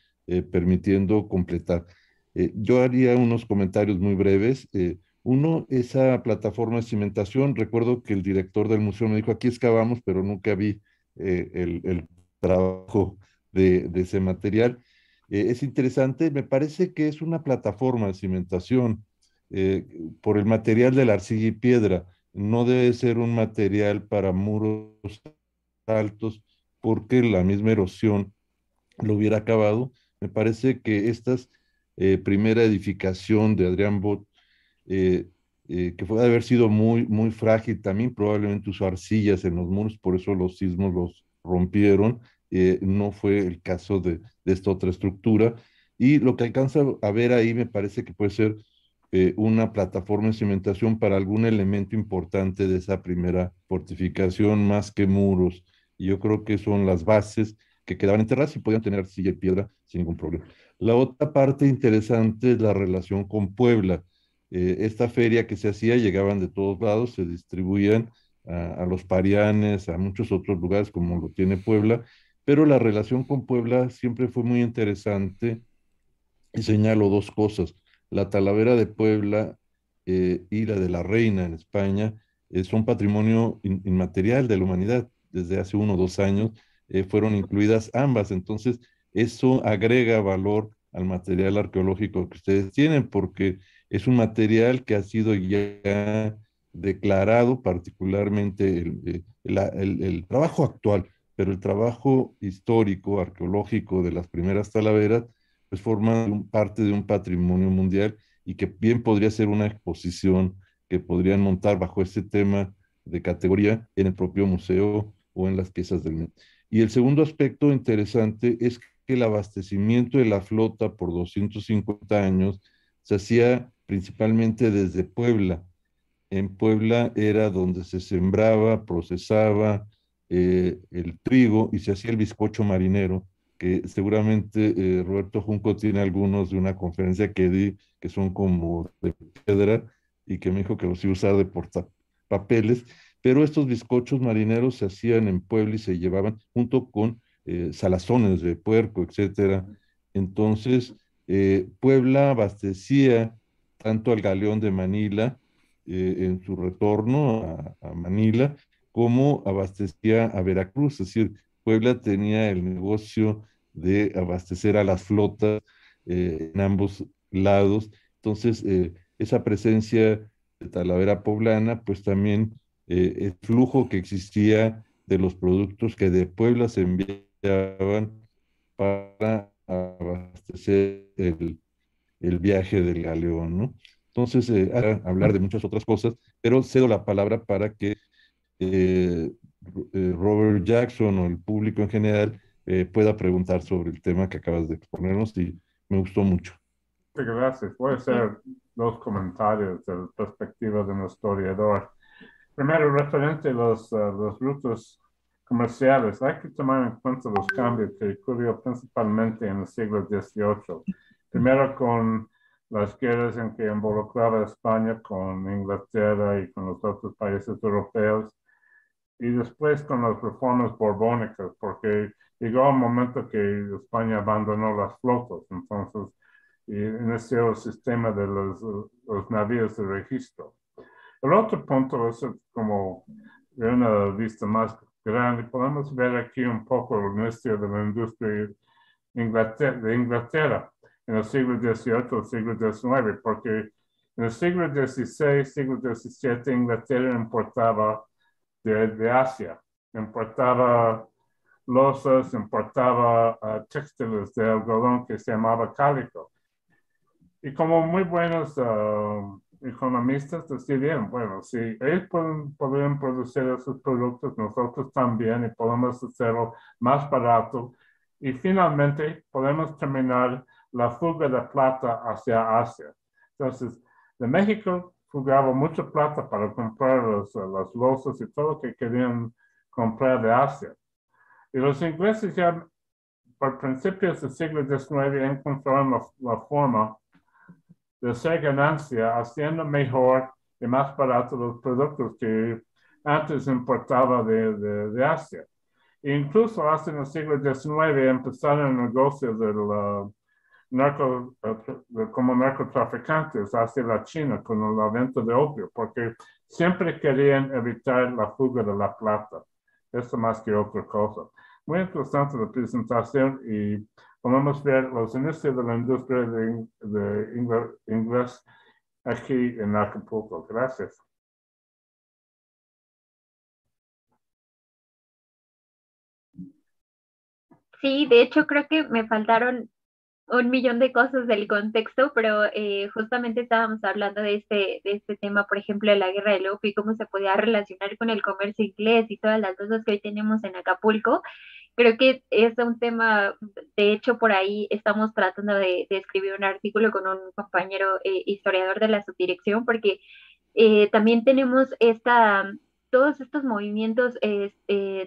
permitiendo completar. Yo haría unos comentarios muy breves. Uno, esa plataforma de cimentación. Recuerdo que el director del museo me dijo, aquí excavamos, pero nunca vi el trabajo de ese material. Es interesante, me parece que es una plataforma de cimentación eh, por el material de la arcilla y piedra. No debe ser un material para muros altos porque la misma erosión lo hubiera acabado. Me parece que esta primera edificación de Adrián Bot, eh, que puede haber sido muy frágil, también probablemente usó arcillas en los muros, por eso los sismos los rompieron. No fue el caso de esta otra estructura. Y lo que alcanza a ver ahí me parece que puede ser una plataforma de cimentación para algún elemento importante de esa primera fortificación, más que muros. Y yo creo que son las bases que quedaban enterradas y podían tener arcilla y piedra sin ningún problema. La otra parte interesante es la relación con Puebla. Esta feria que se hacía, llegaban de todos lados, se distribuían a los Parianes, a muchos otros lugares como lo tiene Puebla, pero la relación con Puebla siempre fue muy interesante y señalo dos cosas. La Talavera de Puebla y la de la Reina en España son patrimonio inmaterial de la humanidad. Desde hace 1 o 2 años fueron incluidas ambas. Entonces, eso agrega valor al material arqueológico que ustedes tienen, porque es un material que ha sido ya declarado, particularmente el trabajo actual, pero el trabajo histórico, arqueológico de las primeras talaveras pues forman parte de un patrimonio mundial y que bien podría ser una exposición que podrían montar bajo este tema de categoría en el propio museo o en las piezas del Met. Y el segundo aspecto interesante es que el abastecimiento de la flota por 250 años se hacía principalmente desde Puebla. En Puebla era donde se sembraba, procesaba el trigo y se hacía el bizcocho marinero, que seguramente Roberto Junco tiene algunos de una conferencia que di, que son como de piedra y que me dijo que los iba a usar de portapapeles, pero estos bizcochos marineros se hacían en Puebla y se llevaban junto con salazones de puerco, etcétera. Entonces, Puebla abastecía tanto al galeón de Manila, en su retorno a Manila, como abastecía a Veracruz. Es decir, Puebla tenía el negocio de abastecer a las flotas en ambos lados. Entonces, esa presencia de Talavera poblana, pues también el flujo que existía de los productos que de Puebla se enviaban para abastecer el viaje del galeón, ¿no? Entonces, hablar de muchas otras cosas, pero cedo la palabra para que eh, Robert Jackson o el público en general pueda preguntar sobre el tema que acabas de exponernos y me gustó mucho. Sí, gracias. Voy a hacer dos comentarios desde la perspectiva de un historiador. Primero, referente a los rutas comerciales, hay que tomar en cuenta los cambios que ocurrieron principalmente en el siglo XVIII. Primero con las guerras en que involucraba a España con Inglaterra y con los otros países europeos, y después con las reformas borbónicas, porque llegó un momento que España abandonó las flotas, entonces inició el sistema de los navíos de registro. El otro punto es como de una vista más grande. Podemos ver aquí un poco el inicio de la industria de Inglaterra en el siglo XVIII, el siglo XIX, porque en el siglo XVI, siglo XVII, Inglaterra importaba de Asia, importaba losas, importaba textiles de algodón que se llamaba cálico. Y como muy buenos economistas decidieron, bueno, si ellos podrían producir esos productos, nosotros también, y podemos hacerlo más barato. Y finalmente podemos terminar la fuga de plata hacia Asia. Entonces, de México fugaba mucha plata para comprar las losas y todo lo que querían comprar de Asia. Y los ingleses ya por principios del siglo XIX encontraron la forma de hacer ganancia haciendo mejor y más barato los productos que antes importaba de Asia. E incluso hasta en el siglo XIX empezaron el negocio como narcotraficantes hacia la China con la venta de opio, porque siempre querían evitar la fuga de la plata. Eso más que otra cosa. Muy interesante la presentación y podemos ver los inicios de la industria de inglés aquí en Acapulco. Gracias. Sí, de hecho creo que me faltaron un millón de cosas del contexto, pero justamente estábamos hablando de este tema, por ejemplo, de la guerra del opio y cómo se podía relacionar con el comercio inglés y todas las cosas que hoy tenemos en Acapulco. Creo que es un tema, de hecho, por ahí estamos tratando de escribir un artículo con un compañero historiador de la subdirección, porque también tenemos todos estos movimientos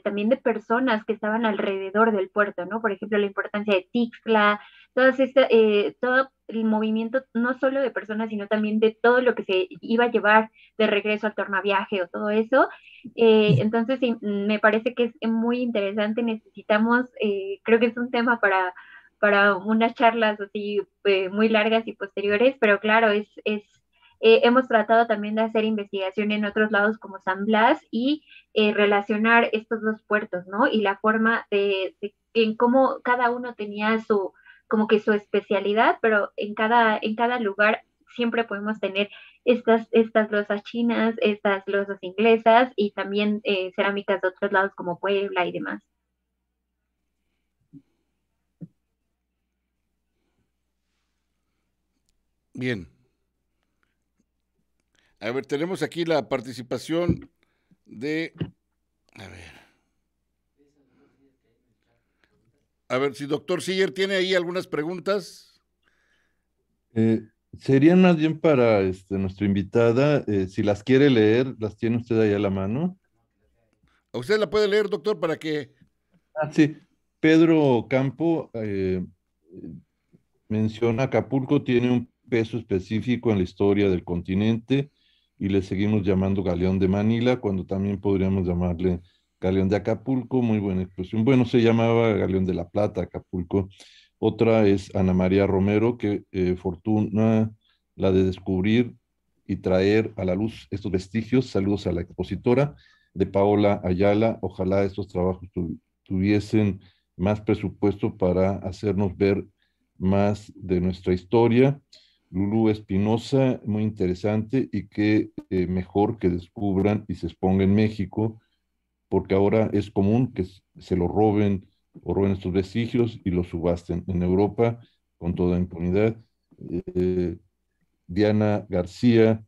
también de personas que estaban alrededor del puerto, ¿no? Por ejemplo, la importancia de Tixla, todo el movimiento no solo de personas, sino también de todo lo que se iba a llevar de regreso al tornaviaje o todo eso. Entonces, sí, me parece que es muy interesante. Necesitamos, creo que es un tema para unas charlas así muy largas y posteriores, pero claro, hemos tratado también de hacer investigación en otros lados como San Blas y relacionar estos dos puertos, ¿no? Y la forma en cómo cada uno tenía como que su especialidad, pero en cada lugar siempre podemos tener estas losas chinas, estas losas inglesas y también cerámicas de otros lados como Puebla y demás. Bien. A ver, tenemos aquí la participación de... A ver. A ver, si doctor Siller tiene ahí algunas preguntas. Serían más bien para nuestra invitada, si las quiere leer, las tiene usted ahí a la mano. ¿A usted la puede leer, doctor, para que... Ah, sí, Pedro Campo menciona Acapulco tiene un peso específico en la historia del continente y le seguimos llamando Galeón de Manila, cuando también podríamos llamarle Galeón de Acapulco, muy buena expresión. Bueno, se llamaba Galeón de la Plata, Acapulco. Otra es Ana María Romero, que fortuna la de descubrir y traer a la luz estos vestigios. Saludos a la expositora de Paola Ayala. Ojalá estos trabajos tuviesen más presupuesto para hacernos ver más de nuestra historia. Lulú Espinosa, muy interesante y que mejor que descubran y se exponga en México, porque ahora es común que se lo roben o roben estos vestigios y los subasten en Europa con toda impunidad. Diana García,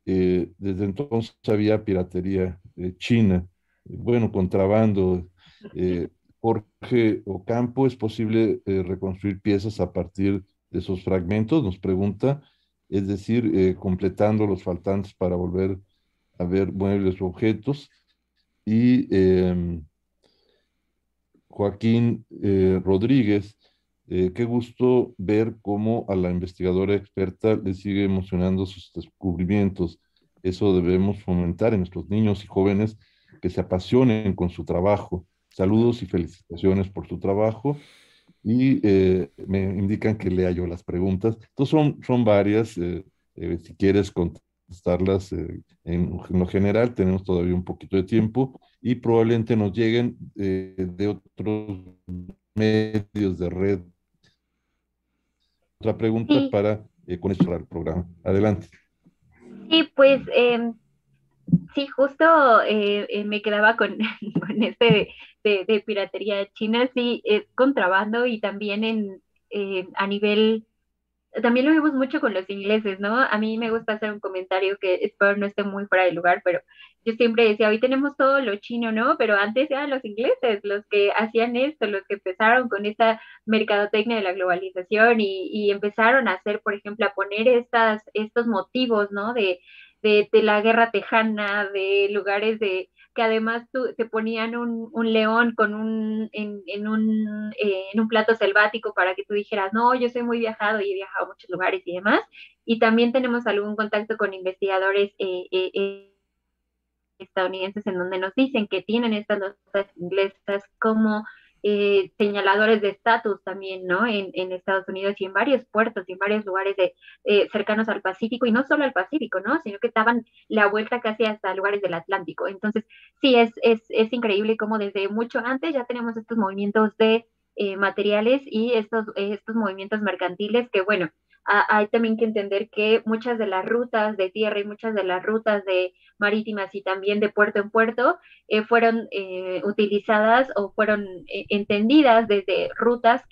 desde entonces había piratería china, bueno, contrabando. Eh, Jorge Ocampo, ¿es posible reconstruir piezas a partir de esos fragmentos? Nos pregunta, es decir, completando los faltantes para volver a ver muebles o objetos. Y Joaquín Rodríguez, qué gusto ver cómo a la investigadora experta le sigue emocionando sus descubrimientos. Eso debemos fomentar en nuestros niños y jóvenes que se apasionen con su trabajo. Saludos y felicitaciones por su trabajo. Y me indican que lea yo las preguntas. Entonces son varias. Si quieres contestarlas en lo general, tenemos todavía un poquito de tiempo y probablemente nos lleguen de otros medios de red. Otra pregunta Sí, para con esto cerrar el programa. Adelante. sí, pues sí, justo me quedaba con, con de piratería china, sí, es contrabando y también a nivel, también lo vemos mucho con los ingleses, ¿no? A mí me gusta hacer un comentario que espero no esté muy fuera de lugar, pero yo siempre decía, hoy tenemos todo lo chino, ¿no? Pero antes eran los ingleses los que hacían esto, los que empezaron con esta mercadotecnia de la globalización y empezaron a hacer, por ejemplo, a poner estos motivos, ¿no? De la guerra tejana, de lugares que además te ponían un león con en un plato selvático para que tú dijeras, no, yo soy muy viajado y he viajado a muchos lugares y demás. Y también tenemos algún contacto con investigadores estadounidenses en donde nos dicen que tienen estas losas inglesas como señaladores de estatus también, ¿no? En Estados Unidos y en varios puertos y en varios lugares cercanos al Pacífico, y no solo al Pacífico, ¿no? Sino que estaban la vuelta casi hasta lugares del Atlántico. Entonces, sí, es increíble cómo desde mucho antes ya tenemos estos movimientos de materiales y estos movimientos mercantiles que, bueno, hay también que entender que muchas de las rutas de tierra y muchas de las rutas de marítimas y también de puerto en puerto fueron utilizadas o fueron entendidas desde rutas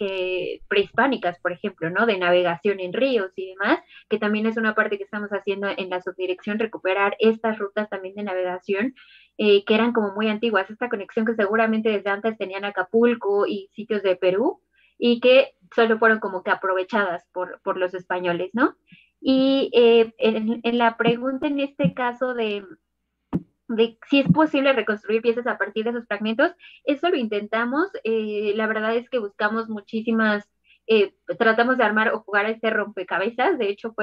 prehispánicas, por ejemplo, ¿no? De navegación en ríos y demás, que también es una parte que estamos haciendo en la subdirección, recuperar estas rutas también de navegación que eran como muy antiguas, esta conexión que seguramente desde antes tenían Acapulco y sitios de Perú, y que solo fueron como que aprovechadas por los españoles, ¿no? Y en la pregunta en este caso de si es posible reconstruir piezas a partir de esos fragmentos, eso lo intentamos, la verdad es que buscamos muchísimas, tratamos de armar o jugar a este rompecabezas, de hecho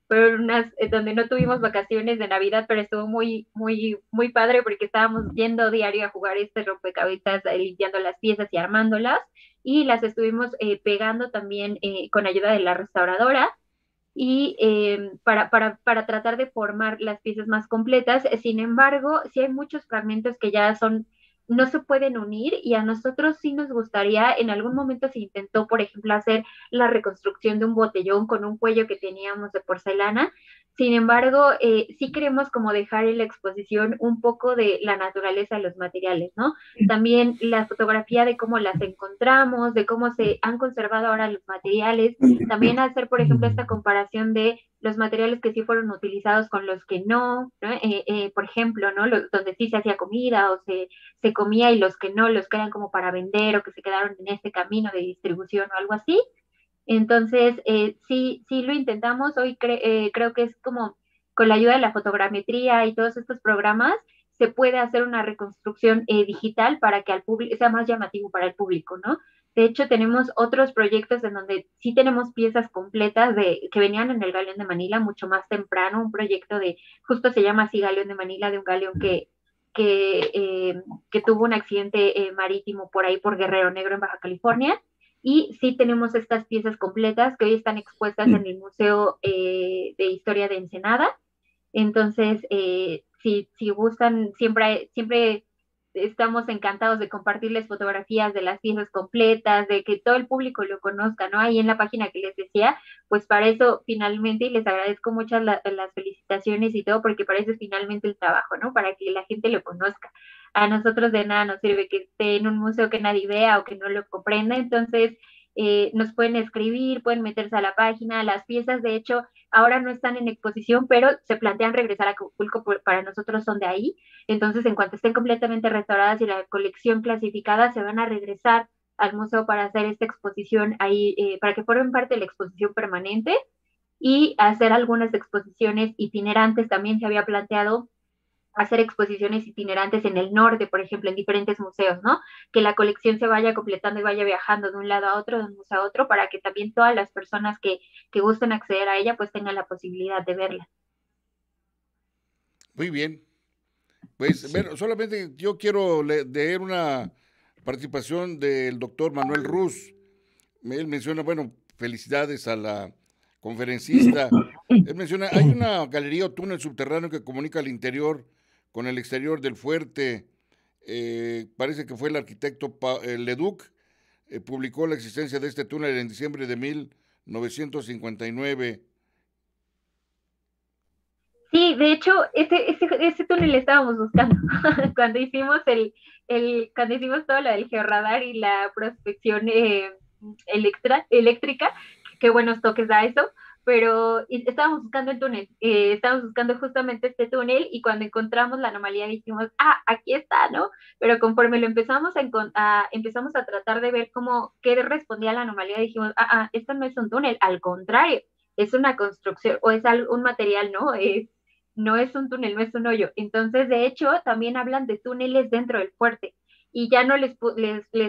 fueron unas donde no tuvimos vacaciones de Navidad, pero estuvo muy padre porque estábamos yendo diario a jugar este rompecabezas, limpiando las piezas y armándolas, y las estuvimos pegando también con ayuda de la restauradora, y para tratar de formar las piezas más completas. Sin embargo, sí hay muchos fragmentos que ya no se pueden unir, y a nosotros sí nos gustaría, en algún momento se intentó, por ejemplo, hacer la reconstrucción de un botellón con un cuello que teníamos de porcelana. Sin embargo, sí queremos como dejar en la exposición un poco de la naturaleza de los materiales, ¿no? También la fotografía de cómo las encontramos, de cómo se han conservado ahora los materiales, también hacer, por ejemplo, esta comparación de los materiales que sí fueron utilizados con los que no, ¿no? Por ejemplo, ¿no? Donde sí se hacía comida o se comía, y los que no, los que eran como para vender o que se quedaron en este camino de distribución o algo así. Entonces, sí lo intentamos. Hoy creo que es como con la ayuda de la fotogrametría y todos estos programas se puede hacer una reconstrucción digital para que al público sea más llamativo para el público, ¿no? De hecho, tenemos otros proyectos en donde sí tenemos piezas completas que venían en el Galeón de Manila mucho más temprano, un proyecto justo se llama así Galeón de Manila, de un galeón que tuvo un accidente marítimo por ahí por Guerrero Negro en Baja California, y sí tenemos estas piezas completas que hoy están expuestas en el Museo de Historia de Ensenada. Entonces, si gustan, siempre estamos encantados de compartirles fotografías de las piezas completas, de que todo el público lo conozca, ¿no? Ahí en la página que les decía, pues para eso finalmente, y les agradezco muchas las felicitaciones y todo, porque para eso es finalmente el trabajo, ¿no? Para que la gente lo conozca. A nosotros de nada nos sirve que esté en un museo que nadie vea o que no lo comprenda. Entonces nos pueden escribir, pueden meterse a la página. Las piezas, de hecho, ahora no están en exposición, pero se plantean regresar a Acapulco, para nosotros son de ahí. Entonces, en cuanto estén completamente restauradas y la colección clasificada, se van a regresar al museo para hacer esta exposición ahí, para que formen parte de la exposición permanente, y hacer algunas exposiciones itinerantes. También se había planteado hacer exposiciones itinerantes en el norte, por ejemplo, en diferentes museos, ¿no? Que la colección se vaya completando y vaya viajando de un lado a otro, de un museo a otro, para que también todas las personas que gusten acceder a ella, pues tengan la posibilidad de verla. Muy bien. Pues, bueno, solamente yo quiero leer una participación del doctor Manuel Ruz. Él menciona, bueno, felicidades a la conferencista. Él menciona, hay una galería o túnel subterráneo que comunica el interior con el exterior del fuerte. Parece que fue el arquitecto Leduc, publicó la existencia de este túnel en diciembre de 1959. Sí, de hecho, ese túnel estábamos buscando cuando hicimos cuando hicimos todo lo del georradar y la prospección eléctrica, qué buenos toques da eso, pero estábamos buscando el túnel, estábamos buscando justamente este túnel, y cuando encontramos la anomalía dijimos, aquí está, ¿no? Pero conforme lo empezamos empezamos a tratar de ver qué respondía a la anomalía, dijimos, esto no es un túnel, al contrario, es una construcción o es un material, ¿no? No es un túnel, no es un hoyo. Entonces, de hecho, también hablan de túneles dentro del fuerte. Y ya no les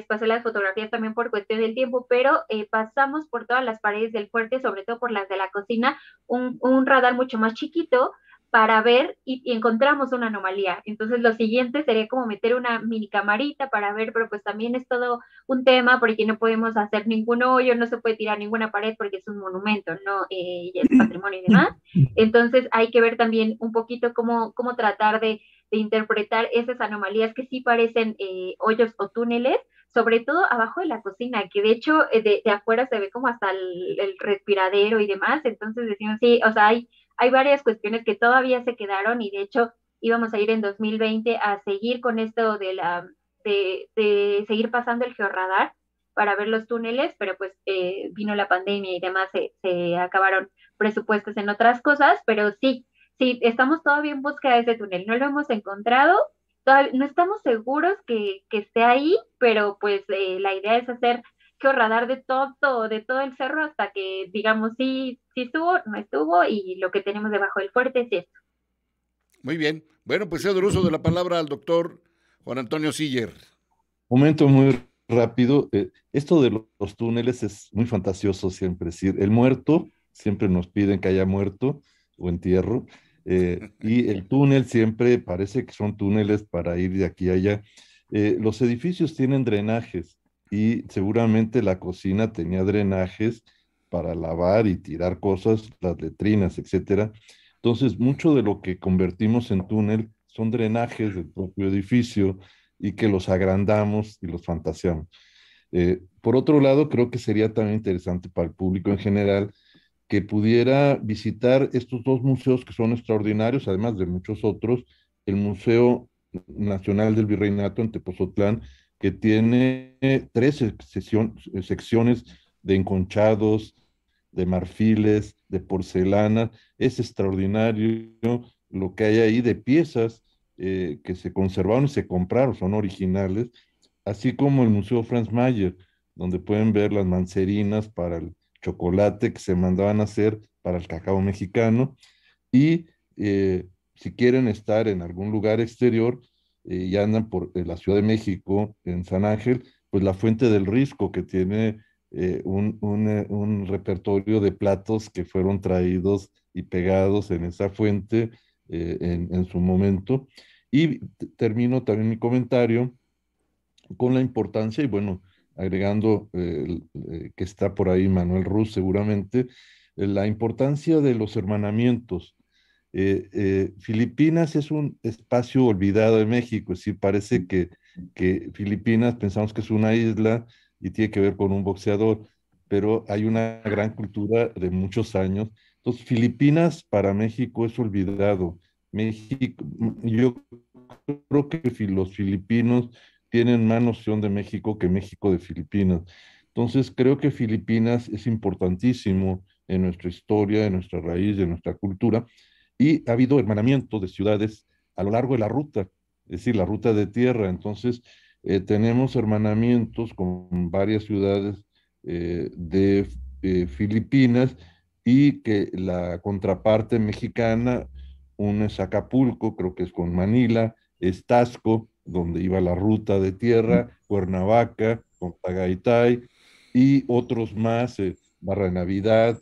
pasé las fotografías también por cuestión del tiempo, pero pasamos por todas las paredes del fuerte, sobre todo por las de la cocina, un radar mucho más chiquito, para ver y encontramos una anomalía. Entonces lo siguiente sería como meter una mini camarita para ver, pero pues también es todo un tema porque no podemos hacer ningún hoyo, no se puede tirar ninguna pared porque es un monumento, ¿no? Y es patrimonio y demás. Entonces hay que ver también un poquito cómo tratar de interpretar esas anomalías que sí parecen hoyos o túneles, sobre todo abajo de la cocina, que de hecho de afuera se ve como hasta el respiradero y demás, entonces decimos, sí, o sea, hay varias cuestiones que todavía se quedaron y de hecho íbamos a ir en 2020 a seguir con esto de seguir pasando el georradar para ver los túneles, pero pues vino la pandemia y demás, se acabaron presupuestos en otras cosas, pero sí, estamos todavía en búsqueda de ese túnel, no lo hemos encontrado, todavía, no estamos seguros que esté ahí, pero pues la idea es hacer georradar de todo el cerro hasta que digamos sí estuvo, no estuvo, y lo que tenemos debajo del fuerte es esto. Muy bien. Bueno, pues cedo el uso de la palabra al doctor Juan Antonio Siller. Momento muy rápido. Esto de los túneles es muy fantasioso siempre. Es decir, el muerto, siempre nos piden que haya muerto o entierro, y el túnel siempre parece que son túneles para ir de aquí a allá. Los edificios tienen drenajes y seguramente la cocina tenía drenajes para lavar y tirar cosas, las letrinas, etcétera. Entonces, mucho de lo que convertimos en túnel son drenajes del propio edificio y que los agrandamos y los fantaseamos. Por otro lado, creo que sería también interesante para el público en general que pudiera visitar estos dos museos que son extraordinarios, además de muchos otros, el Museo Nacional del Virreinato en Tepoztlán, que tiene 13 secciones de enconchados, de marfiles, de porcelana. Es extraordinario lo que hay ahí de piezas que se conservaron y se compraron, son originales, así como el Museo Franz Mayer, donde pueden ver las mancerinas para el chocolate que se mandaban a hacer para el cacao mexicano. Y si quieren estar en algún lugar exterior y andan por la Ciudad de México, en San Ángel, pues la Fuente del Risco, que tiene un repertorio de platos que fueron traídos y pegados en esa fuente en su momento. Y termino también mi comentario con la importancia, y bueno, agregando que está por ahí Manuel Ruz seguramente, la importancia de los hermanamientos. Filipinas es un espacio olvidado de México, es decir, parece que Filipinas pensamos que es una isla y tiene que ver con un boxeador, pero hay una gran cultura de muchos años. Entonces, Filipinas para México es olvidado. México, yo creo que los filipinos tienen más noción de México que México de Filipinas. Entonces, creo que Filipinas es importantísimo en nuestra historia, en nuestra raíz, en nuestra cultura, y ha habido hermanamiento de ciudades a lo largo de la ruta, es decir, la ruta de tierra. Entonces, tenemos hermanamientos con varias ciudades de Filipinas, y que la contraparte mexicana, una es Acapulco, creo que es con Manila, es Taxco, donde iba la ruta de tierra, Cuernavaca, con Tagaytay, y otros más, Barra de Navidad,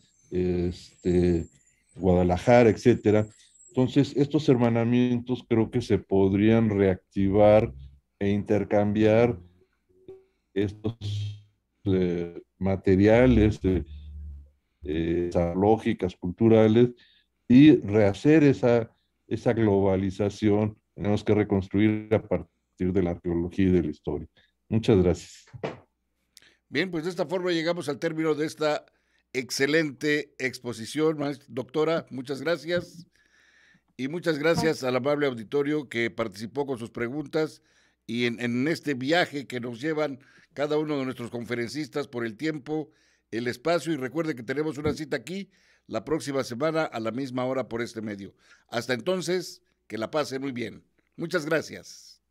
Guadalajara, etcétera. Entonces, estos hermanamientos creo que se podrían reactivar e intercambiar estos materiales, lógicas culturales, y rehacer esa globalización. Tenemos que reconstruir a partir de la arqueología y de la historia. Muchas gracias. Bien, pues de esta forma llegamos al término de esta excelente exposición. Doctora, muchas gracias. Y muchas gracias al amable auditorio que participó con sus preguntas y en este viaje que nos llevan cada uno de nuestros conferencistas por el tiempo, el espacio. Y recuerde que tenemos una cita aquí la próxima semana a la misma hora por este medio. Hasta entonces, que la pase muy bien. Muchas gracias.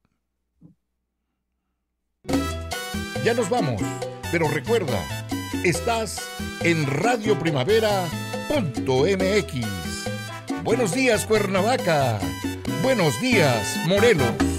Ya nos vamos, pero recuerda, estás en radioprimavera.mx. Buenos días, Cuernavaca. Buenos días, Morelos.